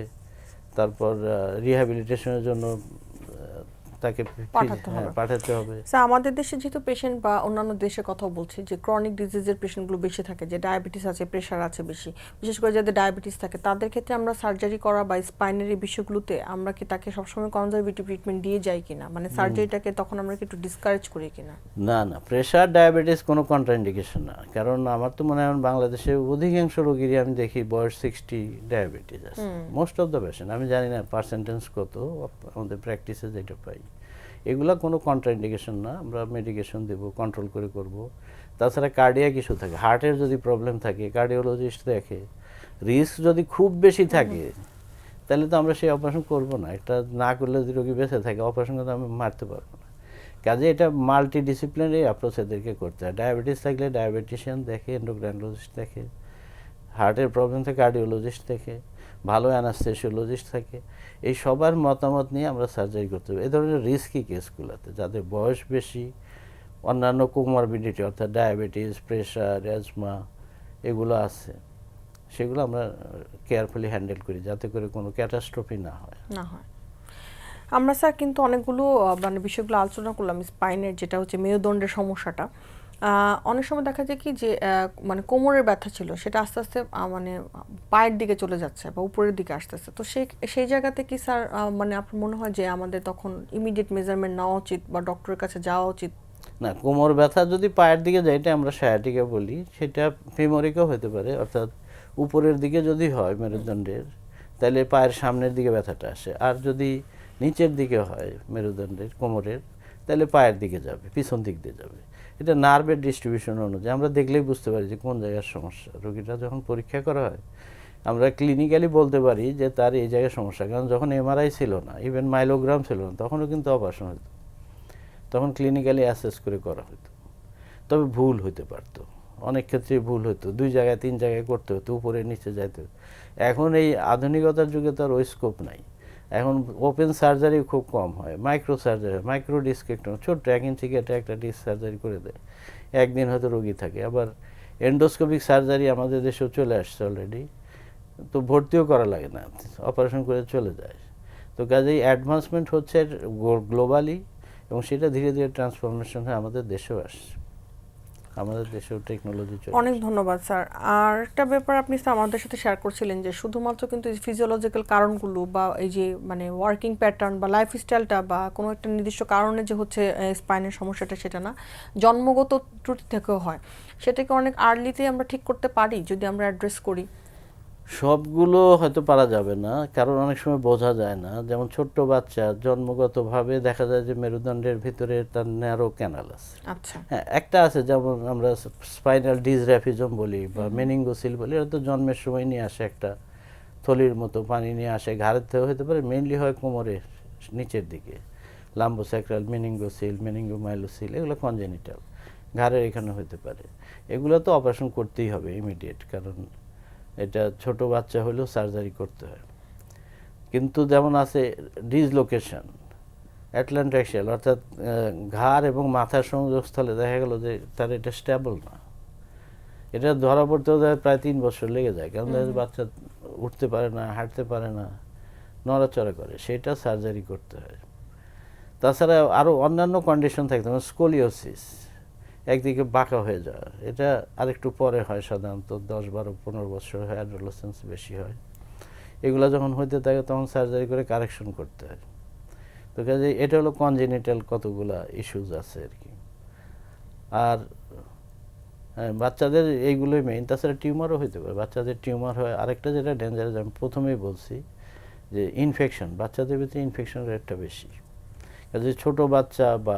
তারপর রিহ্যাবিলিটেশনের জন্য তাকে পাঠাতে হবে। স্যার, আমাদের দেশে যেহেতু পেশেন্ট বা অন্যান্য দেশের কথাও বলছি যে ক্রনিক ডিজিজের পেশেন্টগুলো বেশি থাকে, যে ডায়াবেটিস আছে, প্রেশার আছে বেশি, বিশেষ করে যাদের ডায়াবেটিস থাকে, তাদের ক্ষেত্রে আমরা সার্জারি করা বা স্পাইনের এই বিষয়গুলোতে আমরা কি তাকে সবসময় কনজারভেটিভ ট্রিটমেন্ট দিয়ে যাই কিনা, মানে সার্জারিটাকে তখন আমরা কি একটু ডিসকারেজ করি কিনা? না না, প্রেশার ডায়াবেটিস কোনো কন্ট্রাইন্ডিকেশন না। কারণ আমার তো মনে হয় বাংলাদেশে অধিকাংশ রোগীরই আমি দেখি বয়স 60 ডায়াবেটিস আছে, মোস্ট অফ দ্য পেশেন্ট। আমি জানি না পার্সেন্টেজ কত, আমাদের প্র্যাকটিসে যেটা পাই এগুলো কোনো কন্ট্রাইন্ডিকেশন না। আমরা মেডিকেশন দেব, কন্ট্রোল করে করব। তাছাড়া কার্ডিয়াক ইস্যু থাকে, হার্টের যদি প্রবলেম থাকে কার্ডিওলজিস্ট দেখে। রিস্ক যদি খুব বেশি থাকে তাহলে তো আমরা সেই অপারেশন করব না। এটা না করলে যদি রোগী বেঁচে থাকে, অপারেশন করতে আমি মারতে পারবো না। কাজে এটা মাল্টি ডিসিপ্লিনারি অ্যাপ্রোচ এদেরকে করতে হয়। ডায়াবেটিস থাকলে ডায়াবেটিশিয়ান দেখে, এন্ডোক্রাইনোলজিস্ট দেখে, হার্টের প্রবলেম থাকে কার্ডিওলজিস্ট দেখে, ভালো অ্যানাস্থেসিওলজিস্ট থাকে। এই সবার মতামত নিয়ে আমরা সার্জারি করতে হবে এই ধরনের রিস্কি কেসগুলোতে, যাদের বয়স বেশি, অন্যান্য কোমরবিডিটি অর্থাৎ ডায়াবেটিস, প্রেশার, অ্যাজমা এগুলো আছে। সেগুলো আমরা কেয়ারফুলি হ্যান্ডেল করি যাতে করে কোনো ক্যাটাস্ট্রফি না হয়। আমরা স্যার কিন্তু অনেকগুলো মানে বিষয়গুলো আলোচনা করলাম স্পাইনের, যেটা হচ্ছে মেরুদণ্ডের সমস্যাটা। অনেক সময় দেখা যায় কি যে মানে কোমরের ব্যথা ছিল সেটা আস্তে আস্তে মানে পায়ের দিকে চলে যাচ্ছে বা উপরের দিকে আসতেছে, তো সেই জায়গাতে কি স্যার মানে আপনার মনে হয় যে আমাদের তখন ইমিডিয়েট মেজারমেন্ট নেওয়া উচিত বা ডক্টরের কাছে যাওয়া উচিত? না, কোমর ব্যথা যদি পায়ের দিকে যায় এটা আমরা সায়াটিকা বলি, সেটা ফিমোরিকও হতে পারে, অর্থাৎ উপরের দিকে যদি হয় মেরুদণ্ডের তাহলে পায়ের সামনের দিকে ব্যথাটা আসে, আর যদি নিচের দিকে হয় মেরুদণ্ডের কোমরের তাহলে পায়ের দিকে যাবে, পিছন দিক দিয়ে যাবে। এটা নার্ভের ডিস্ট্রিবিউশন অনুযায়ী আমরা দেখলেই বুঝতে পারি যে কোন জায়গার সমস্যা। রোগীটা যখন পরীক্ষা করা হয় আমরা ক্লিনিক্যালি বলতে পারি যে তার এই জায়গায় সমস্যা, কারণ যখন এমআরআই ছিল না, ইভেন মাইলোগ্রাম ছিল না, তখনও কিন্তু অপারেশন হতো, তখন ক্লিনিক্যালি অ্যাসেস করে করা হতো। তবে ভুল হতে পারতো, অনেক ক্ষেত্রে ভুল হতো, 2 জায়গায় 3 জায়গায় করতে হতো, উপরে নিচে যাইতে হতো। এখন এই আধুনিকতার যুগে তো আর ওই স্কোপ নাই, এখন ওপেন সার্জারি খুব কম হয়, মাইক্রো সার্জারি, মাইক্রো ডিস্কেক্টমি, ছোট্ট 1 ইঞ্চি কেটে একটা ডিস্ক সার্জারি করে দেয়, একদিন হয়তো রোগী থাকে। আবার এন্ডোস্কোপিক সার্জারি আমাদের দেশেও চলে আসছে অলরেডি, তো ভর্তিও করা লাগে না, অপারেশন করে চলে যায়। তো কাজেই অ্যাডভান্সমেন্ট হচ্ছে গ্লোবালি, এবং সেটা ধীরে ধীরে ট্রান্সফরমেশন হয়ে আমাদের দেশেও আসছে, আমাদের দেশেও টেকনোলজি চলে অনেক আসছে। ধন্যবাদ স্যার। আর একটা ব্যাপার আপনি স্যার আমাদের সাথে শেয়ার করছিলেন যে শুধুমাত্র কিন্তু ফিজিওলজিক্যাল কারণগুলো বা এই যে মানে ওয়ার্কিং প্যাটার্ন বা লাইফস্টাইলটা বা কোনো একটা নির্দিষ্ট কারণে যে হচ্ছে স্পাইনের সমস্যাটা সেটা না, জন্মগত ত্রুটি থেকেও হয়। সেটাকে অনেক আর্লিতে আমরা ঠিক করতে পারি যদি আমরা অ্যাড্রেস করি। সবগুলো হয়তো পারা যাবে না, কারণ অনেক সময় বোঝা যায় না। যেমন ছোট্ট বাচ্চা জন্মগতভাবে দেখা যায় যে মেরুদণ্ডের ভিতরে তার ন্যারো ক্যানাল আছে। আচ্ছা। হ্যাঁ, একটা আছে, যেমন আমরা স্পাইনাল ডিসরাফিজম বলি বা মেনিঙ্গোসিল বলি, এটা তো জন্মের সময় নিয়ে আসে, একটা থলির মতো পানি নিয়ে আসে, ঘাড়ের থেকে হতে পারে, মেইনলি হয় কোমরের নিচের দিকে, লাম্বোস্যাক্রাল মেনিঙ্গোসিল, মেনিঙ্গোমাইলোসিল, এগুলো কনজেনিটাল, ঘাড়ের এখানে হতে পারে। এগুলো তো অপারেশন করতেই হবে ইমিডিয়েট, কারণ এটা ছোট বাচ্চা হলেও সার্জারি করতে হয়। কিন্তু যেমন আছে ডিসলোকেশন, অ্যাটলান্টাক্সিয়াল, অর্থাৎ ঘাড় এবং মাথার সংযোগস্থলে দেখা গেল যে তার এটা স্টেবল না, এটা ধরা পড়তেও যায় প্রায় 3 বছর লেগে যায়, কারণ বাচ্চা উঠতে পারে না, হাঁটতে পারে না, নড়াচড়া করে, সেটা সার্জারি করতে হয়। তাছাড়া আরও অন্যান্য কন্ডিশন থাকতে, যেমন স্কোলিওসিস, একদিকে বাঁকা হয়ে যাওয়া, এটা আরেকটু পরে হয়, সাধারণত 10, 12, 15 বছর হয়, অ্যাডোলেসেন্স বেশি হয়। এগুলো যখন হইতে থাকে তখন সার্জারি করে কারেকশন করতে হয়। তো কাজে এটা হলো কনজেনিটাল কতগুলা ইস্যুজ আছে আর কি। আর হ্যাঁ, বাচ্চাদের এইগুলোই মেইন, তাছাড়া টিউমারও হইতে পারে, বাচ্চাদের টিউমার হয়। আরেকটা যেটা ডেঞ্জারাস, আমি প্রথমেই বলছি যে ইনফেকশন, বাচ্চাদের ভিতরে ইনফেকশন রেটটা বেশি। কাজে ছোট বাচ্চা বা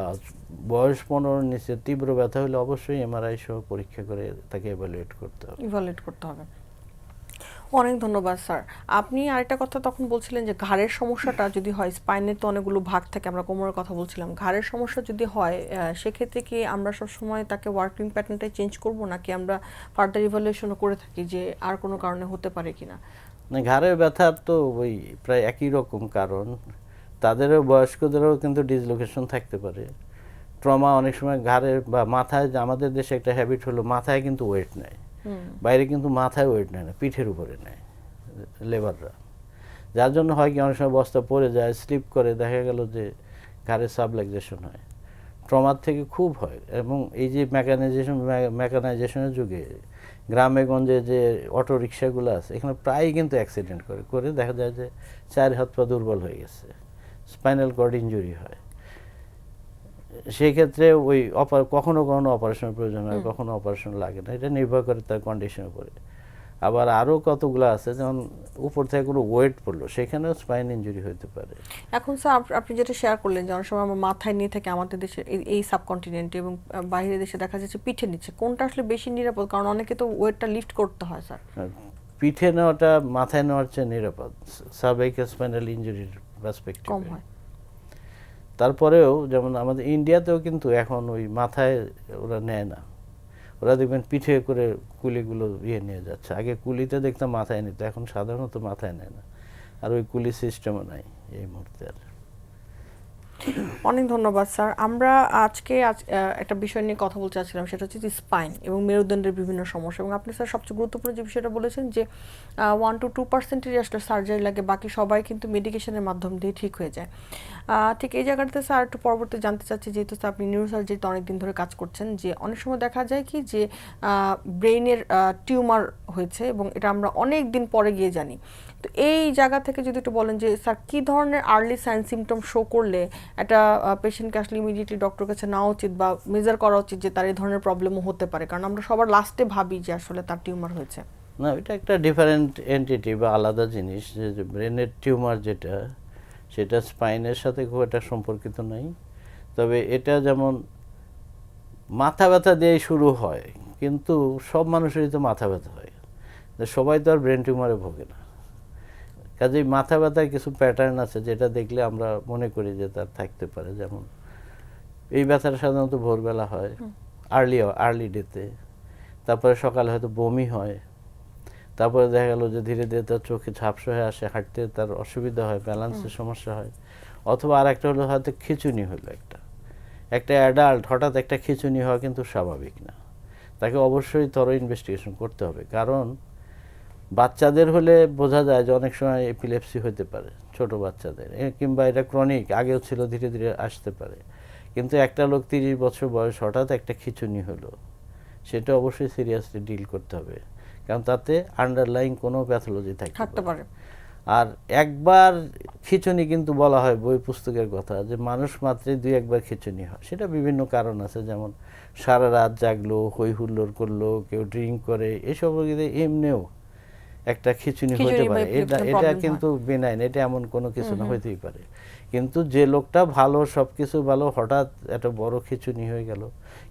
বয়স 15-র নিচে তীব্র ব্যথা হলে অবশ্যই এমআরআই সহ পরীক্ষা করে তাকে ইভালুয়েট করতে হবে। অনেক ধন্যবাদ স্যার। আপনি আরেকটা কথা তখন বলছিলেন যে ঘাড়ের সমস্যাটা যদি হয়, স্পাইনের তো অনেকগুলো ভাগ থাকে, আমরা কোমরের কথা বলছিলাম, ঘাড়ের সমস্যা যদি হয় সেক্ষেত্রে কি আমরা সবসময় তাকে ওয়ার্কিং প্যাটার্নটাই চেঞ্জ করব, নাকি আমরা ফার্দার ইভালুয়েশনও করে থাকি যে আর কোনো কারণে হতে পারে কিনা? না, ঘাড়ের ব্যথার তো ওই প্রায় একই রকম কারণ, তাদেরও বয়স্কদেরও কিন্তু ডিসলোকেশন থাকতে পারে। ট্রমা অনেক সময় ঘাড়ের বা মাথায়, আমাদের দেশে একটা হ্যাবিট হলো মাথায় কিন্তু ওয়েট নেয়, বাইরে কিন্তু মাথায় ওয়েট নেয় না, পিঠের উপরে নেয় লেবাররা, যার জন্য হয় কি অনেক সময় বস্তা পড়ে যায়, স্লিপ করে, দেখা গেল যে ঘাড়ের সাবলাক্সেশন হয়। ট্রমার থেকে খুব হয়। এবং এই যে মেকানাইজেশনের যুগে গ্রামে গঞ্জে যে অটো রিক্সাগুলো আছে, এখানে প্রায়ই কিন্তু অ্যাক্সিডেন্ট করে দেখা যায় যে 4 হাত পা দুর্বল হয়ে গেছে, স্পাইনাল কর্ড ইনজুরি হয়। সেই ক্ষেত্রে ওই কখনো কখনো অপারেশনের প্রয়োজন হয়, কখনো অপারেশন লাগে না, এটা নির্ভর করে তার কন্ডিশনের উপরে। আবার আরও কতগুলো আছে, যেমন উপর থেকে কোনো ওয়েট পড়লো, সেখানেও স্পাইন ইনজুরি হতে পারে। এখন স্যার আপনি যেটা শেয়ার করলেন যে অনেক সময় আমরা মাথায় নিয়ে থাকি আমাদের দেশে এই সাবকন্টিনেন্টে, এবং বাইরের দেশে দেখা যাচ্ছে পিঠে নিচ্ছে, কোনটা আসলে বেশি নিরাপদ? কারণ অনেকে তো ওয়েটটা লিফট করতে হয় স্যার। পিঠে নেওয়াটা মাথায় নেওয়ার চেয়ে নিরাপদ, সার্ভাইকাল স্পাইনাল ইনজুরির পার্সপেক্টিভে কম হয়। তারপরেও যেমন আমাদের ইন্ডিয়াতেও কিন্তু এখন ওই মাথায় ওরা নেয় না, ওরা দেখবেন পিঠে করে কুলিগুলো নিয়ে যাচ্ছে। আগে কুলিতে দেখতাম মাথায় নিত, এখন সাধারণত মাথায় নেয় না, আর ওই কুলি সিস্টেমও নাই এই মুহূর্তে আর। অনেক ধন্যবাদ স্যার। আমরা আজকে একটা বিষয় নিয়ে কথা বলতে চাচ্ছিলাম, সেটা হচ্ছে যে স্পাইন এবং মেরুদণ্ডের বিভিন্ন সমস্যা। এবং আপনি স্যার সবচেয়ে গুরুত্বপূর্ণ যে বিষয়টা বলেছেন যে 1 to 2% আসলে সার্জারি লাগে, বাকি সবাই কিন্তু মেডিকেশনের মাধ্যম দিয়ে ঠিক হয়ে যায়। ঠিক এই জায়গাটাতে স্যার একটু পরবর্তী জানতে চাচ্ছি, যেহেতু স্যার আপনি নিউরোসার্জারিতে অনেকদিন ধরে কাজ করছেন, যে অনেক সময় দেখা যায় কি যে ব্রেইনের টিউমার হয়েছে এবং এটা আমরা অনেক দিন পরে গিয়ে জানি। তো এই জায়গা থেকে যদি একটু বলেন যে স্যার কী ধরনের আর্লি সাইন সিমটম শো করলে একটা পেশেন্টকে আসলে ইমিডিয়েটলি ডক্টর কাছে নেওয়া উচিত বা মেজার করা উচিত যে তার এই ধরনের প্রবলেমও হতে পারে, কারণ আমরা সবার লাস্টে ভাবি যে আসলে তার টিউমার হয়েছে। না, এটা একটা ডিফারেন্ট এন্টিটি বা আলাদা জিনিস। যে ব্রেনের টিউমার যেটা, সেটা স্পাইনের সাথে খুব একটা সম্পর্কিত নাই। তবে এটা যেমন মাথা ব্যথা দিয়েই শুরু হয়, কিন্তু সব মানুষেরই তো মাথা ব্যথা হয়, সবাই তো আর ব্রেন টিউমারে ভোগে না। কাজেই মাথা ব্যথার কিছু প্যাটার্ন আছে যেটা দেখলে আমরা মনে করি যে তার থাকতে পারে। যেমন এই ব্যথাটা সাধারণত ভোরবেলা হয়, আর্লি ডেতে, তারপরে সকালে হয়তো বমি হয়, তারপরে দেখা গেল যে ধীরে ধীরে তার চোখে ঝাপসা হয়ে আসে, হাঁটতে তার অসুবিধা হয়, ব্যালেন্সের সমস্যা হয়। অথবা আর একটা হলো হয়তো খিঁচুনি হলো, একটা অ্যাডাল্ট হঠাৎ একটা খিঁচুনি হওয়া কিন্তু স্বাভাবিক না, তাকে অবশ্যই তরো ইনভেস্টিগেশন করতে হবে। কারণ বাচ্চাদের হলে বোঝা যায় যে অনেক সময় এপিলেপসি হতে পারে ছোট বাচ্চাদের, কিংবা এটা ক্রনিক আগেও ছিল, ধীরে ধীরে আসতে পারে। কিন্তু একটা লোক 30 বছর বয়স হঠাৎ একটা খিঁচুনি হলো, সেটা অবশ্যই সিরিয়াসলি ডিল করতে হবে, কারণ তাতে আন্ডারলাইং কোনো প্যাথোলজি থাকতে পারে। আর একবার খিঁচুনি কিন্তু বলা হয় বই পুস্তকের কথা যে মানুষ মাত্রই 2-1বার খিঁচুনি হয়। সেটা বিভিন্ন কারণ আছে, যেমন সারা রাত জাগলো, হই হুল্লোড় করলো, কেউ ড্রিঙ্ক করে, এসব এমনিও একটা খিঁচুনি হতে পারে। এটা কিন্তু বেনাইন, এটা এমন কোনো কিছু না, হইতেই পারে। কিন্তু যে লোকটা ভালো, সব কিছু ভালো, হঠাৎ একটা বড় খিঁচুনি হয়ে গেল,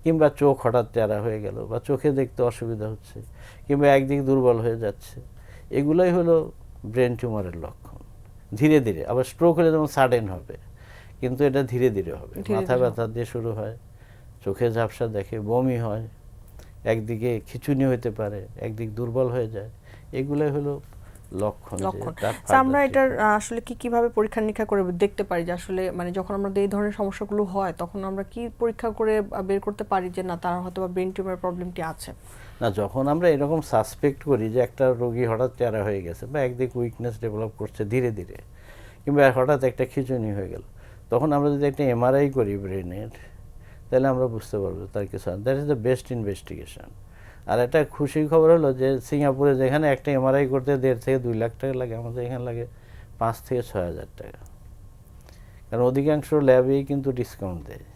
কিংবা চোখ হঠাৎ টেরা হয়ে গেল, বা চোখে দেখতে অসুবিধা হচ্ছে, কিংবা একদিক দুর্বল হয়ে যাচ্ছে, এগুলোই হলো ব্রেন টিউমারের লক্ষণ। ধীরে ধীরে, আবার স্ট্রোক হলে যেমন সাডেন হবে, কিন্তু এটা ধীরে ধীরে হবে। মাথা ব্যথা দিয়ে শুরু হয়, চোখে ঝাপসা দেখে, বমি হয়, একদিকে খিঁচুনি হতে পারে, একদিক দুর্বল হয়ে যায়, এগুলোই হলো লক্ষণ। আমরা এটার আসলে কিভাবে পরীক্ষা নিরীক্ষা করে দেখতে পারি যে আসলে মানে যখন আমাদের এই ধরনের সমস্যাগুলো হয়, তখন আমরা কি পরীক্ষা করে বের করতে পারি যে না, তার হয়তো বা ব্রেন টিউমার প্রবলেমটি আছে? না, যখন আমরা এরকম সাসপেক্ট করি যে একটা রোগী হঠাৎ টেরা হয়ে গেছে, বা একদিক উইকনেস ডেভেলপ করছে ধীরে ধীরে, কিংবা হঠাৎ একটা খিঁচুনি হয়ে গেল, তখন আমরা যদি একটা এমআরআই করি ব্রেনের, তাহলে আমরা বুঝতে পারবো তার কিছু। That is the best investigation. আর একটা খুশির খবর হলো যে সিঙ্গাপুরে যেখানে একটা এমআরআই করতে 1.5 থেকে 2 লাখ টাকা লাগে, আমাদের এখানে লাগে 5 থেকে 6 হাজার টাকা। কারণ অধিকাংশ ল্যাবেই কিন্তু ডিসকাউন্ট দেয়।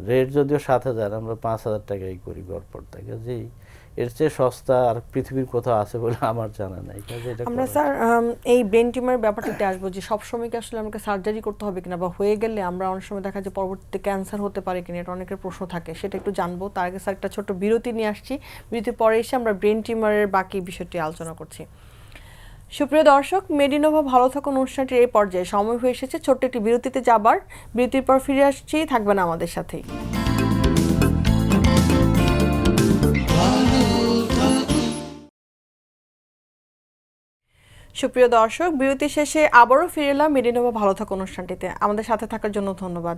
রেট যদিও 7,000, আমরা 5,000 টাকাই করি গড়পড় থেকে। যেই এর চেয়ে সস্তা আর পৃথিবীর কোথাও আছে বলে আমার জানা নাই। আমরা স্যার এই ব্রেন টিউমার ব্যাপারটাতে আসবো যে সবসময় কি আসলে আমাকে সার্জারি করতে হবে কিনা, বা হয়ে গেলে আমরা অনেক সময় দেখা যায় পরবর্তীতে ক্যান্সার হতে পারে কিনা, এটা অনেকের প্রশ্ন থাকে, সেটা একটু জানবো। তার আগে স্যার একটা ছোট্ট বিরতি নিয়ে আসছি, বিরতির পরে এসে আমরা ব্রেন টিউমারের বাকি বিষয়টি আলোচনা করছি। সুপ্রিয় দর্শক, মেডিনোভা ভালো থাকুন অনুষ্ঠানটির এই পর্যায়ে সময় হয়ে এসেছে ছোট্ট একটি বিরতিতে যাবার। বিরতির পর ফিরে আসছি, থাকবেন আমাদের সাথেই। সুপ্রিয় দর্শক, বিরতি শেষে আবারও ফিরে এলাম মেডিনোভা ভালো থাকুন অনুষ্ঠানটিতে। আমাদের সাথে থাকার জন্য ধন্যবাদ।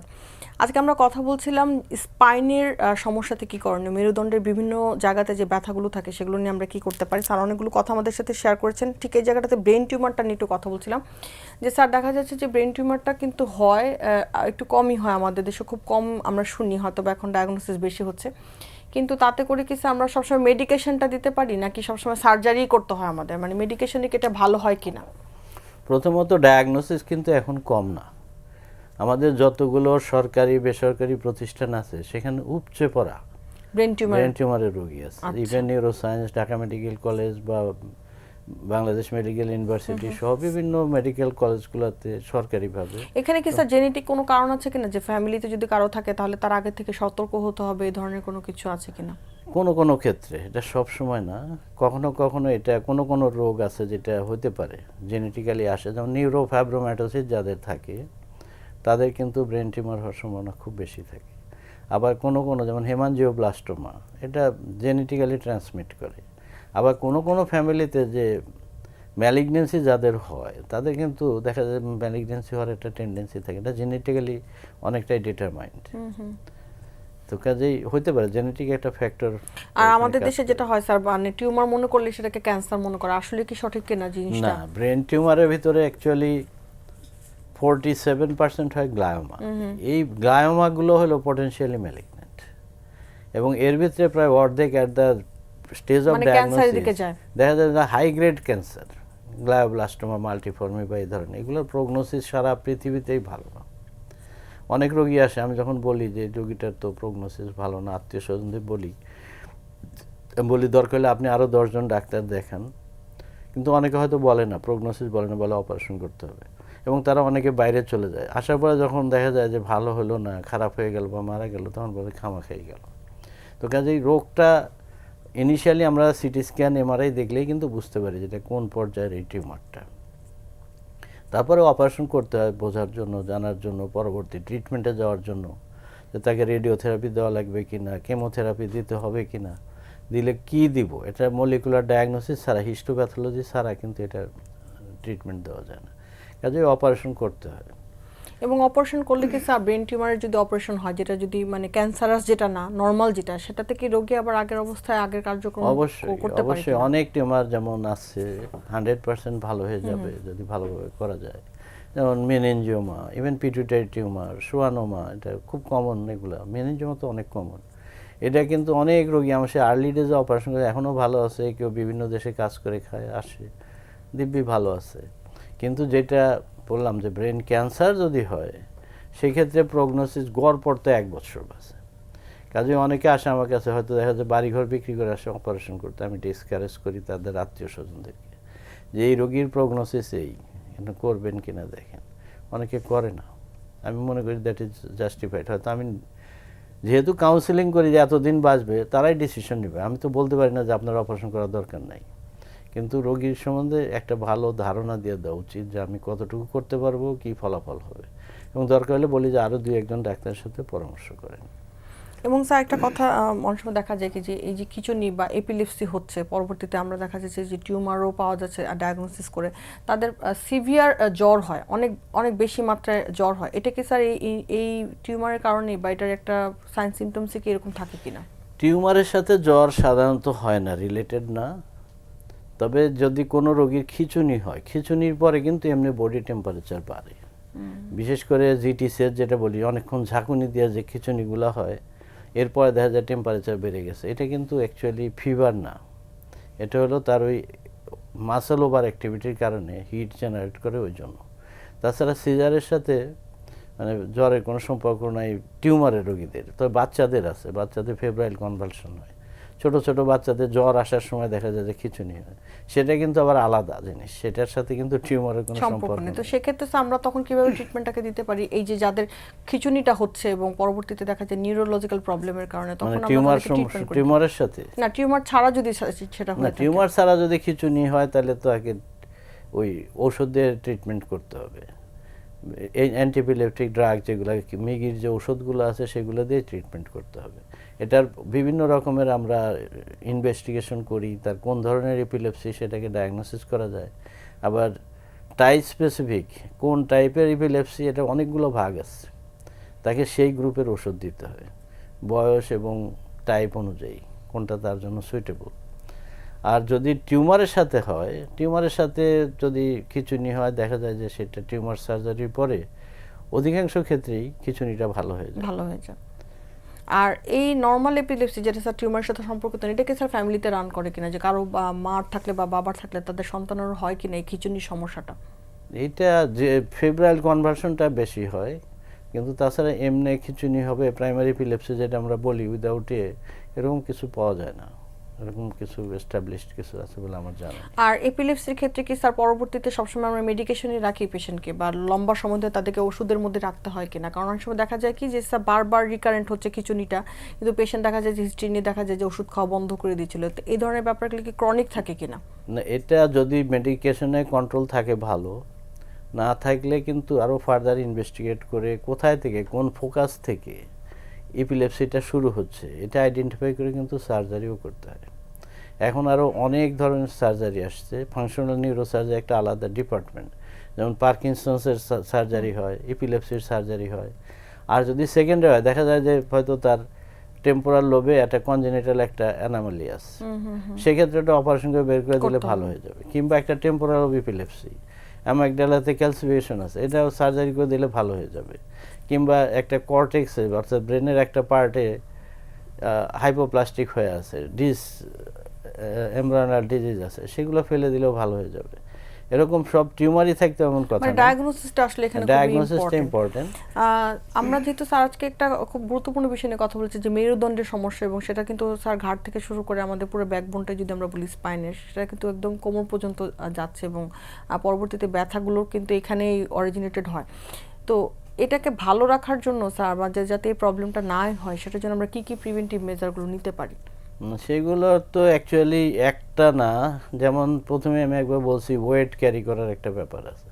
আজকে আমরা কথা বলছিলাম স্পাইনের সমস্যাতে কী করণীয়, মেরুদণ্ডের বিভিন্ন জায়গাতে যে ব্যথাগুলো থাকে সেগুলো নিয়ে আমরা কী করতে পারি। স্যার অনেকগুলো কথা আমাদের সাথে শেয়ার করেছেন। ঠিক এই জায়গাটাতে ব্রেন টিউমারটা নিয়ে একটু কথা বলছিলাম, যে স্যার দেখা যাচ্ছে যে ব্রেন টিউমারটা কিন্তু হয় একটু কমই হয়, আমাদের দেশে খুব কম আমরা শুনি, হয়তো বা এখন ডায়াগনোসিস বেশি হচ্ছে। কিন্তু তাতে করে কি আমরা সবসময় মেডিকেশনটা দিতে পারি, নাকি সবসময় সার্জারি করতে হয় আমাদের, মানে মেডিকেশনে কি এটা ভালো হয় কিনা? প্রথমত ডায়াগনোসিস কিন্তু এখন কম না। আমাদের যতগুলো সরকারি বেসরকারি প্রতিষ্ঠান আছে, সেখানে উপচে পড়া ব্রেন টিউমারের রোগী আছে। Even neuroscience, Dhaka medical college বা বাংলাদেশ মেডিকেল ইউনিভার্সিটি সহ বিভিন্ন মেডিকেল কলেজগুলোতে সরকারিভাবে। এখানে কি স্যার জেনেটিক কোনো কারণ আছে কিনা, যে ফ্যামিলিতে যদি কারো থাকে তাহলে তার আগে থেকে সতর্ক হতে হবে, এই ধরনের কোনো কিছু আছে কিনা? কোনো ক্ষেত্রে, এটা সব সময় না, কখনো কখনো এটা কোনো রোগ আছে যেটা হতে পারে জেনেটিক্যালি আসে, যেমন নিউরোফাইব্রোমাটোসিস যাদের থাকে তাদের কিন্তু ব্রেন টিউমার হওয়ার সম্ভাবনা খুব বেশি থাকে। আবার কোনো যেমন হেমানজিওব্লাস্টোমা, এটা জেনেটিক্যালি ট্রান্সমিট করে। আবার কোনো ফ্যামিলিতে যে ম্যালিগনেন্সি যাদের হয় তাদের কিন্তু দেখা যায় ম্যালিগনেন্সি হওয়ার একটা টেন্ডেন্সি থাকে, এটা জেনেটিক্যালি অনেকটাই ডিটারমাইন্ড। তো কাজেই হইতে পারে জেনেটিক একটা ফ্যাক্টর। আর আমাদের দেশে যেটা হয় স্যার, মানে টিউমার মনে করলে সেটাকে ক্যান্সার মনে করে, আসলে কি সঠিক কিনা জিনিসটা? না, ব্রেন টিউমারের ভিতরে অ্যাকচুয়ালি 47% হয় গ্লায়োমা। এই গ্লায়োমাগুলো হলো পটেনশিয়ালি ম্যালিগনেন্ট, এবং এর ভিতরে প্রায় অর্ধেক অ্যাট দ্য স্টেজ অফ মানে ক্যান্সারের দিকে ডায়াগনোসিস যায়। দেখা যায় যে হাই গ্রেড ক্যান্সার, গ্লায়োব্লাস্টোমা মাল্টিফর্মি বা এই ধরনের, এগুলোর প্রগনোসিস সারা পৃথিবীতেই ভালো না। অনেক রোগী আসে, আমি যখন বলি যে রোগীটার তো প্রগনোসিস ভালো না, আত্মীয় স্বজনদের বলি দরকার হলে আপনি আরও 10 জন ডাক্তার দেখান, কিন্তু অনেকে হয়তো বলে না, প্রগনোসিস বলে না, বলে অপারেশন করতে হবে, এবং তারা অনেকে বাইরে চলে যায়। আসার পরে যখন দেখা যায় যে ভালো হলো না, খারাপ হয়ে গেল বা মারা গেল, তখন বলে খামা খেয়ে গেল। তো কাজেই রোগটা ইনিশিয়ালি আমরা সিটি স্ক্যান এমআরআই দেখলেই কিন্তু বুঝতে পারি যেটা কোন পর্যায়ের এই টিউমারটা। তারপরে অপারেশন করতে হয় বোঝার জন্য, জানার জন্য, পরবর্তী ট্রিটমেন্টে যাওয়ার জন্য, যে তাকে রেডিওথেরাপি দেওয়া লাগবে কিনা, কেমোথেরাপি দিতে হবে কিনা, দিলে কি দিব, এটা মলিকুলার ডায়াগনোসিস ছাড়া, হিস্টোপ্যাথোলজি ছাড়া কিন্তু এটা ট্রিটমেন্ট দেওয়া যায় না। কাজেই অপারেশন করতে হয়। এবং অপারেশন করলে কি স্যার ব্রেন টিউমারের যদি অপারেশন হয়, যেটা যদি মানে ক্যান্সারাস যেটা না, নরমাল যেটা, সেটাতে কি রোগী আবার আগের অবস্থায় আগের কার্যক্রম অবশ্যই করতে পারে অবশ্যই, কিনা? অনেক টিউমার যেমন আছে 100% ভালো হয়ে যাবে যদি ভালোভাবে করা যায়, যেমন মেনিনজিওমা, ইভেন পিটুইটারি টিউমার, সোয়ানোমা, এটা খুব কমন। এগুলো মেনিনজিওমা তো অনেক কমন। এটা কিন্তু অনেক রোগী আমার সে আর্লি ডেজে অপারেশন করে এখনও ভালো আছে, কেউ বিভিন্ন দেশে কাজ করে খায় আসে, দিব্যি ভালো আছে। কিন্তু যেটা বললাম যে ব্রেন ক্যান্সার যদি হয়, সেক্ষেত্রে প্রগনোসিস গড় পড়তে 1 বছর বাঁচে। কাজে অনেকে আসে আমার কাছে, হয়তো দেখা যায় বাড়িঘর বিক্রি করে আসে অপারেশন করতে, আমি ডিসকারেজ করি তাদের আত্মীয় স্বজনদেরকে যে এই রোগীর প্রগনোসিস এই, এটা করবেন কিনা দেখেন। অনেকে করে না, আমি মনে করি দ্যাট ইজ জাস্টিফাইড। হয়তো আমি যেহেতু কাউন্সিলিং করি যে এতদিন বাঁচবে, তারাই ডিসিশন নেবে, আমি তো বলতে পারি না যে আপনার অপারেশন করার দরকার নাই। কিন্তু রোগীর সম্বন্ধে একটা ভালো ধারণা দিয়ে দেওয়া উচিত যে আমি কতটুকু করতে পারবো, কি ফলাফল হবে, এবং দরকার হলে বলি যে আরও 2-1 জন ডাক্তারের সাথে পরামর্শ করেন। এবং স্যার একটা কথা অনেক সময় দেখা যায় কি, যে এই যে খিঁচুনি বা এপিলেপসি হচ্ছে, পরবর্তীতে আমরা দেখা যাচ্ছে যে টিউমারও পাওয়া যাচ্ছে ডায়াগনোসিস করে, তাদের সিভিয়ার জ্বর হয়, অনেক অনেক বেশি মাত্রায় জ্বর হয়, এটা কি স্যার এই টিউমারের কারণে বা এটার একটা সাইন সিমটমসে কি এরকম থাকে কিনা? টিউমারের সাথে জ্বর সাধারণত হয় না, রিলেটেড না। তবে যদি কোনো রোগীর খিঁচুনি হয়, খিঁচুনির পরে কিন্তু এমনি বডি টেম্পারেচার বাড়ে, বিশেষ করে জিটিসের যেটা বলি, অনেকক্ষণ ঝাঁকুনি দিয়ে যে খিঁচুনিগুলো হয়, এরপরে দেখা যায় টেম্পারেচার বেড়ে গেছে, এটা কিন্তু অ্যাকচুয়ালি ফিভার না, এটা হলো তার ওই মাসেল ওভার অ্যাক্টিভিটির কারণে হিট জেনারেট করে, ওই জন্য। তাছাড়া সিজারের সাথে মানে জ্বরের কোনো সম্পর্ক নাই টিউমারের রোগীদের। তবে বাচ্চাদের আছে, বাচ্চাদের ফেব্রাইল কনভালশন হয়, ছোট ছোট বাচ্চাদের জ্বর আসার সময় দেখা যায় যে খিঁচুনি হয়, সেটা কিন্তু আবার আলাদা জিনিস, সেটার সাথে কিন্তু টিউমারের কোনো সম্পর্ক নেই। নেই। তো সেক্ষেত্রে স্যার আমরা তখন কিভাবে ট্রিটমেন্টটাকে দিতে পারি, এই যে যাদের খিঁচুনিটা হচ্ছে এবং পরবর্তীতে দেখা যায় নিউরোলজিক্যাল প্রবলেমের কারণে, তখন মানে আমরা টিউমার তাদেরকে ট্রিটমেন্ট করি? টিউমারের সাথে না, টিউমার ছাড়া যদি সেটা না, হয় থাকে। টিউমার ছাড়া যদি খিঁচুনি হয় তাহলে তো আগে ওই ওষুধের ট্রিটমেন্ট করতে হবে। এই অ্যান্টিপিলেপটিক ড্রাগ যেগুলো, মিগির যে ওষুধগুলো আছে সেগুলো দিয়ে ট্রিটমেন্ট করতে হবে। এটার বিভিন্ন রকমের আমরা ইনভেস্টিগেশন করি, তার কোন ধরনের এপিলেপসি সেটাকে ডায়াগনোসিস করা যায়। আবার টাইপ স্পেসিফিক কোন টাইপের এপিলেপসি, এটা অনেকগুলো ভাগ আছে, তাকে সেই গ্রুপের ওষুধ দিতে হয় বয়স এবং টাইপ অনুযায়ী, কোনটা তার জন্য সুইটেবল। আর যদি টিউমারের সাথে হয়, টিউমারের সাথে যদি খিঁচুনি হয়, দেখা যায় যে সেটা টিউমার সার্জারির পরে অধিকাংশ ক্ষেত্রেই খিঁচুনিটা ভালো হয়ে যায়। আর এই নর্মাল এপিলেপসি যেটা স্যার টিউমারের সাথে সম্পর্কিত, এটাকে স্যার ফ্যামিলিতে রান করে কিনা, যে কারো মার থাকলে বা বাবার থাকলে তাদের সন্তানের হয় কিনা এই খিঁচুনির সমস্যাটা? এইটা যে ফেব্রাইল কনভার্সনটা বেশি হয়, কিন্তু তাছাড়া এমনি খিঁচুনি হবে প্রাইমারি এপিলেপসি যেটা আমরা বলি উইদাউট এরকম কিছু পাওয়া যায় না, এরকম কিছু এস্টাবলিশড কিছু আছে বলে আমার জানা নেই। আর এপিলেপসির ক্ষেত্রে কি স্যার পরবর্তীতে সবসময় আমরা মেডিকেশনই রাখি পেশেন্টকে, বা লম্বা সময় ধরে তাদেরকে ওষুধের মধ্যে রাখতে হয় কিনা? কারণ অনেক সময় দেখা যায় কি যে স্যার বারবার রিকারেন্ট হচ্ছে খিঁচুনিটা, কিন্তু পেশেন্ট দেখা যায় যে হিস্ট্রি নিয়ে দেখা যায় যে ওষুধ খাওয়া বন্ধ করে দিয়েছিল, তো এই ধরনের ব্যাপারগুলো কি ক্রনিক থাকে কিনা? না, এটা যদি মেডিকেশনে কন্ট্রোল থাকে ভালো, না থাকলে কিন্তু আরও ফার্দার ইনভেস্টিগেট করে কোথায় থেকে কোন ফোকাস থেকে এপিলেপসিটা শুরু হচ্ছে এটা আইডেন্টিফাই করে কিন্তু সার্জারিও করতে হয়। এখন আরও অনেক ধরনের সার্জারি আসছে। ফাংশনাল নিউরোসার্জারি একটা আলাদা ডিপার্টমেন্ট, যেমন পার্কিনসন্সের সার্জারি হয়, এপিলেপসির সার্জারি হয়। আর যদি সেকেন্ডারি হয়, দেখা যায় যে হয়তো তার টেম্পোরাল লোবে একটা কনজেনিটাল একটা অ্যানামালি আছে, সেক্ষেত্রে একটা অপারেশন করে বের করে দিলে ভালো হয়ে যাবে। কিংবা একটা টেম্পোরাল এপিলেপসি, অ্যামাগডালাতে ক্যালসিফিকেশন আছে, এটাও সার্জারি করে দিলে ভালো হয়ে যাবে। কিংবা একটা কর্টেক্সে অর্থাৎ ব্রেনের একটা পার্টে হাইপোপ্লাস্টিক হয়ে আছে, এমব্রায়োনাল ডিজিজ আছে, সেগুলো ফেলে দিলেও ভালো হয়ে যাবে। এরকম সব টিউমারই থাকতে এমন কথা না, ডায়াগনোসিসটা আসলে এখানে ডায়াগনোসিসটা ইম্পর্টেন্ট। আমরা যেহেতু স্যার আজকে একটা খুব গুরুত্বপূর্ণ বিষয় নিয়ে কথা বলছি যে মেরুদণ্ডের সমস্যা, এবং সেটা কিন্তু স্যার ঘাট থেকে শুরু করে আমাদের পুরো ব্যাকবোনটা যদি আমরা বলি স্পাইনের, সেটা কিন্তু একদম কোমর পর্যন্ত যাচ্ছে, এবং পরবর্তীতে ব্যথাগুলো কিন্তু এখানেই অরিজিনেটেড হয়। তো এটাকে ভালো রাখার জন্য স্যার, বা যাতে এই প্রবলেমটা না হয়, সেটার জন্য আমরা কি কি প্রিভেন্টিভ মেজারগুলো নিতে পারি? সেগুলো তো অ্যাকচুয়ালি একটা না, যেমন প্রথমে আমি একবার বলছি ওয়েট ক্যারি করার একটা ব্যাপার আছে,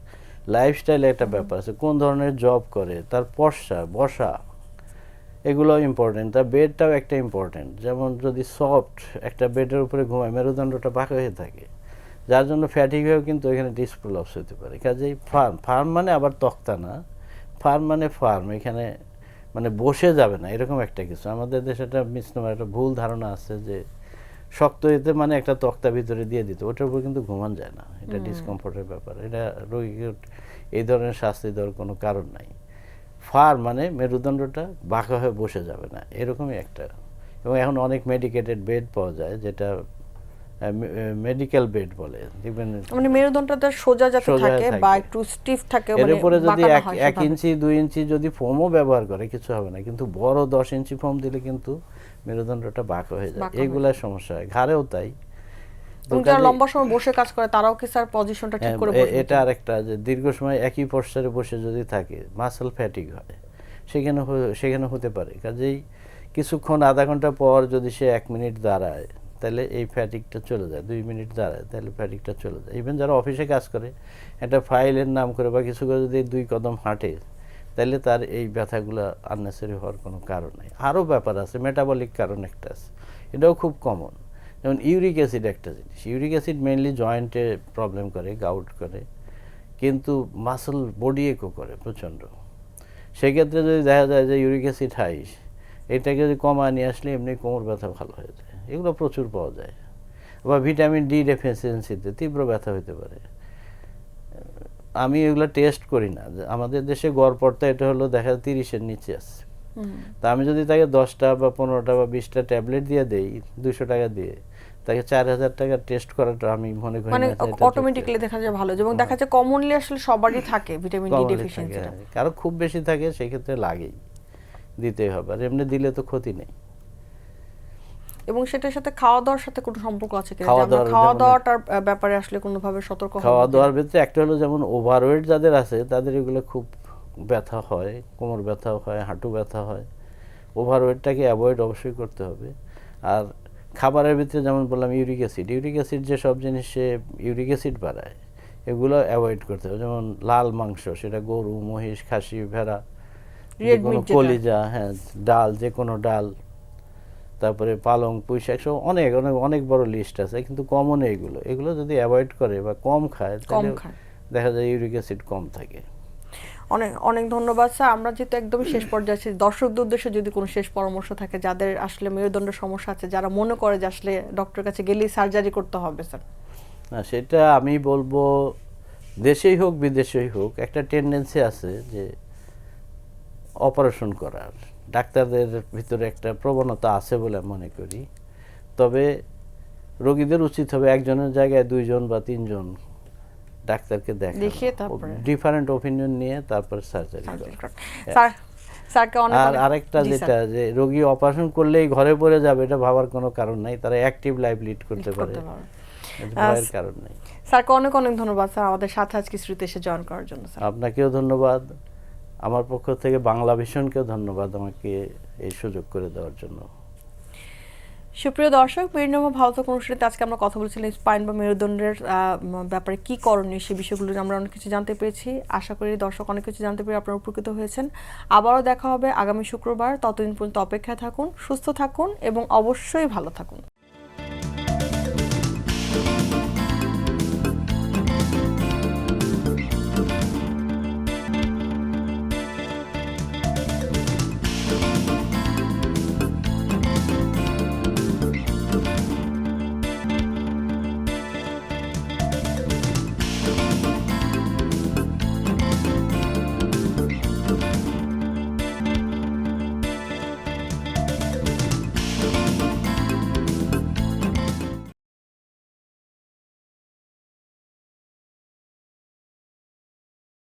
লাইফস্টাইলে একটা ব্যাপার আছে, কোন ধরনের জব করে, তার পশ্চা বসা, এগুলো ইম্পর্টেন্ট। তার বেডটাও একটা ইম্পর্টেন্ট, যেমন যদি সফট একটা বেডের উপরে ঘুমায়, মেরুদণ্ডটা বাঁকা হয়ে থাকে, যার জন্য ফ্যাটিক হয়েও কিন্তু এখানে ডিস্ক প্রলাপস হতে পারে। কাজেই ফার্ম মানে আবার তক্তা না, ফার্ম মানে ফার্ম, এখানে মানে বসে যাবে না এরকম একটা কিছু। আমাদের দেশে একটা মিসনোমার, একটা ভুল ধারণা আছে যে শক্ত এতে মানে একটা তক্তা ভিতরে দিয়ে দিতে, ওটার উপর কিন্তু ঘুমান যায় না, এটা ডিসকমফোর্টের ব্যাপার। এটা রোগীকে এই ধরনের শাস্তি দেওয়ার কোনো কারণ নাই। ফার মানে মেরুদণ্ডটা বাঁকা হয়ে বসে যাবে না, এরকমই একটা। এবং এখন অনেক মেডিকেটেড বেড পাওয়া যায়, যেটা মেডিকেল বেড বলে, দেখবেন মানে মেরুদণ্ডটা সোজা যাতে থাকে বা একটু স্টিফ থাকে, এর মানে উপরে যদি বাঁকা না হয় 1 ইঞ্চি 2 ইঞ্চি যদি ফোমও ব্যবহার করে কিছু হবে না, কিন্তু বড় 10 ইঞ্চি ফোম দিলে কিন্তু মেরুদণ্ডটা বাঁকা হয়ে যায়, এইগুলা সমস্যা হয়। ঘাড়েও তাই। যারা লম্বা সময় বসে কাজ করে তারাও কি স্যার পজিশনটা ঠিক করে বসে? এটা আরেকটা, যে দীর্ঘ সময় একই পশ্চারে বসে যদি থাকে, মাসল ফ্যাটিক হয়, সেখানে হতে পারে। কাজেই কিছুক্ষণ আধা ঘন্টা পর যদি সে 1 মিনিট দাঁড়ায়, তাহলে এই ফ্যাটিকটা চলে যায়। 2 মিনিট দাঁড়ায়, তাহলে ফ্যাটিকটা চলে যায়। ইভেন যারা অফিসে কাজ করে, একটা ফাইলের নাম করে বা কিছু করে যদি 2 কদম হাঁটে, তাহলে তার এই ব্যথাগুলো আননেসারি হওয়ার কোনো কারণ নেই। আরও ব্যাপার আছে, মেটাবলিক কারণ একটা আছে, এটাও খুব কমন। যেমন ইউরিক অ্যাসিড একটা জিনিস, ইউরিক অ্যাসিড মেইনলি জয়েন্টে প্রবলেম করে, গাউট করে, কিন্তু মাসল বডি একও করে প্রচণ্ড। সেক্ষেত্রে যদি দেখা যায় যে ইউরিক অ্যাসিড হাই, এটাকে যদি কমা নিয়ে আসলে এমনি কোমর ব্যথা ভালো হয়ে যায়, এগুলো প্রচুর পাওয়া যায়। বা ভিটামিন ডি ডেফিসিয়েন্সিতে তীব্র ব্যথা হতে পারে। আমি এগুলো টেস্ট করি না, আমাদের দেশে গড় পড়তা এটা হলো দেখা 30-এর নিচে আছে। তা আমি যদি তাকে 10টা বা 15টা বা 20টা ট্যাবলেট দিয়ে দেই 200 টাকা দিয়ে, তাকে 4000 টাকা টেস্ট করাটা আমি মনে করি মানে অটোমেটিক্যালি দেখা যায় ভালো, এবং দেখা যায় কমনলি আসলে সবারই থাকে ভিটামিন ডি ডেফিসিয়েন্সিটা। কারো খুব বেশি থাকে, সেই ক্ষেত্রে লাগেই, দিতেই হবে, আর এমনি দিলে তো ক্ষতি নেই। এবং সেটার সাথে খাওয়া দাওয়ার সাথে কোনো সম্পর্ক আছে কিনা? খাওয়া দাওয়াটার ব্যাপারে আসলে কোনোভাবে সতর্ক হওয়া? খাওয়া দাওয়ার ভিতরে একটা হলো, যেমন ওভারওয়েট যাদের আছে তাদের এগুলো খুব ব্যথা হয়, কোমর ব্যথা হয়, হাঁটু ব্যথা হয়। ওভারওয়েটটাকে অ্যাভয়েড অবশ্যই করতে হবে। আর খাবারের ভিতরে যেমন বললাম ইউরিক অ্যাসিড যে সব জিনিসে ইউরিক অ্যাসিড বাড়ায়, এগুলো অ্যাভয়েড করতে হবে। যেমন লাল মাংস, সেটা গরু, মহিষ, খাসি, ভেড়া, কোনো কলিজা, হ্যাঁ, ডাল, যে কোনো ডাল, তারপরে পালং, পুঁই শাক, সব অনেক অনেক অনেক বড় লিস্ট আছে, কিন্তু কমন এগুলো যদি অ্যাভয়েড করে বা কম খায়, তাহলে দেখা যায় ইউরিক অ্যাসিড কম থাকে। অনেক অনেক ধন্যবাদ স্যার। আমরা যেহেতু একদমই শেষ পর্যায়ে আছি, দর্শকদের উদ্দেশ্যে যদি কোনো শেষ পরামর্শ থাকে, যাদের আসলে মেরুদণ্ডের সমস্যা আছে, যারা মনে করে যে আসলে ডক্টরের কাছে গেলেই সার্জারি করতে হবে স্যার। না, সেটা আমি বলবো, দেশেই হোক বিদেশেই হোক, একটা টেন্ডেন্সি আছে যে অপারেশন করার, ডাক্তারদের ভিতরে একটা প্রবণতা আছে বলে মনে করি। তবে রোগীদের উচিত হবে একজনের জায়গায় 2 জন বা 3 জন ডাক্তারকে দেখে ডিফারেন্ট ওপিনিয়ন নিয়ে তারপর সার্জারি করা। আর আরেকটা যেটা, যে রোগী অপারেশন করলেই ঘরে পড়ে যাবে, এটা ভাবার কোনো কারণ নাই। তারা অ্যাক্টিভ লাইফ লিড করতে পারে, ভয়ের কারণ নেই। স্যারকে অনেক অনেক ধন্যবাদ স্যার আমাদের সাথে আজকে শ্রুতি এসে জয়েন করার জন্য। আপনাকেও ধন্যবাদ, আমার পক্ষ থেকে বাংলা ভিশনকেও ধন্যবাদ আমাকে এই সুযোগ করে দেওয়ার জন্য। সুপ্রিয় দর্শক, মেরিনোভা ভালো থাকুন অনুষ্ঠানে আজকে আমরা কথা বলছিলাম স্পাইন বা মেরুদণ্ডের ব্যাপারে কি করণীয়, সেই বিষয়গুলো আমরা অনেক কিছু জানতে পেরেছি। আশা করি দর্শক অনেক কিছু জানতে পেরে আপনারা উপকৃত হয়েছেন। আবারও দেখা হবে আগামী শুক্রবার। ততদিন পর্যন্ত অপেক্ষায় থাকুন, সুস্থ থাকুন এবং অবশ্যই ভালো থাকুন।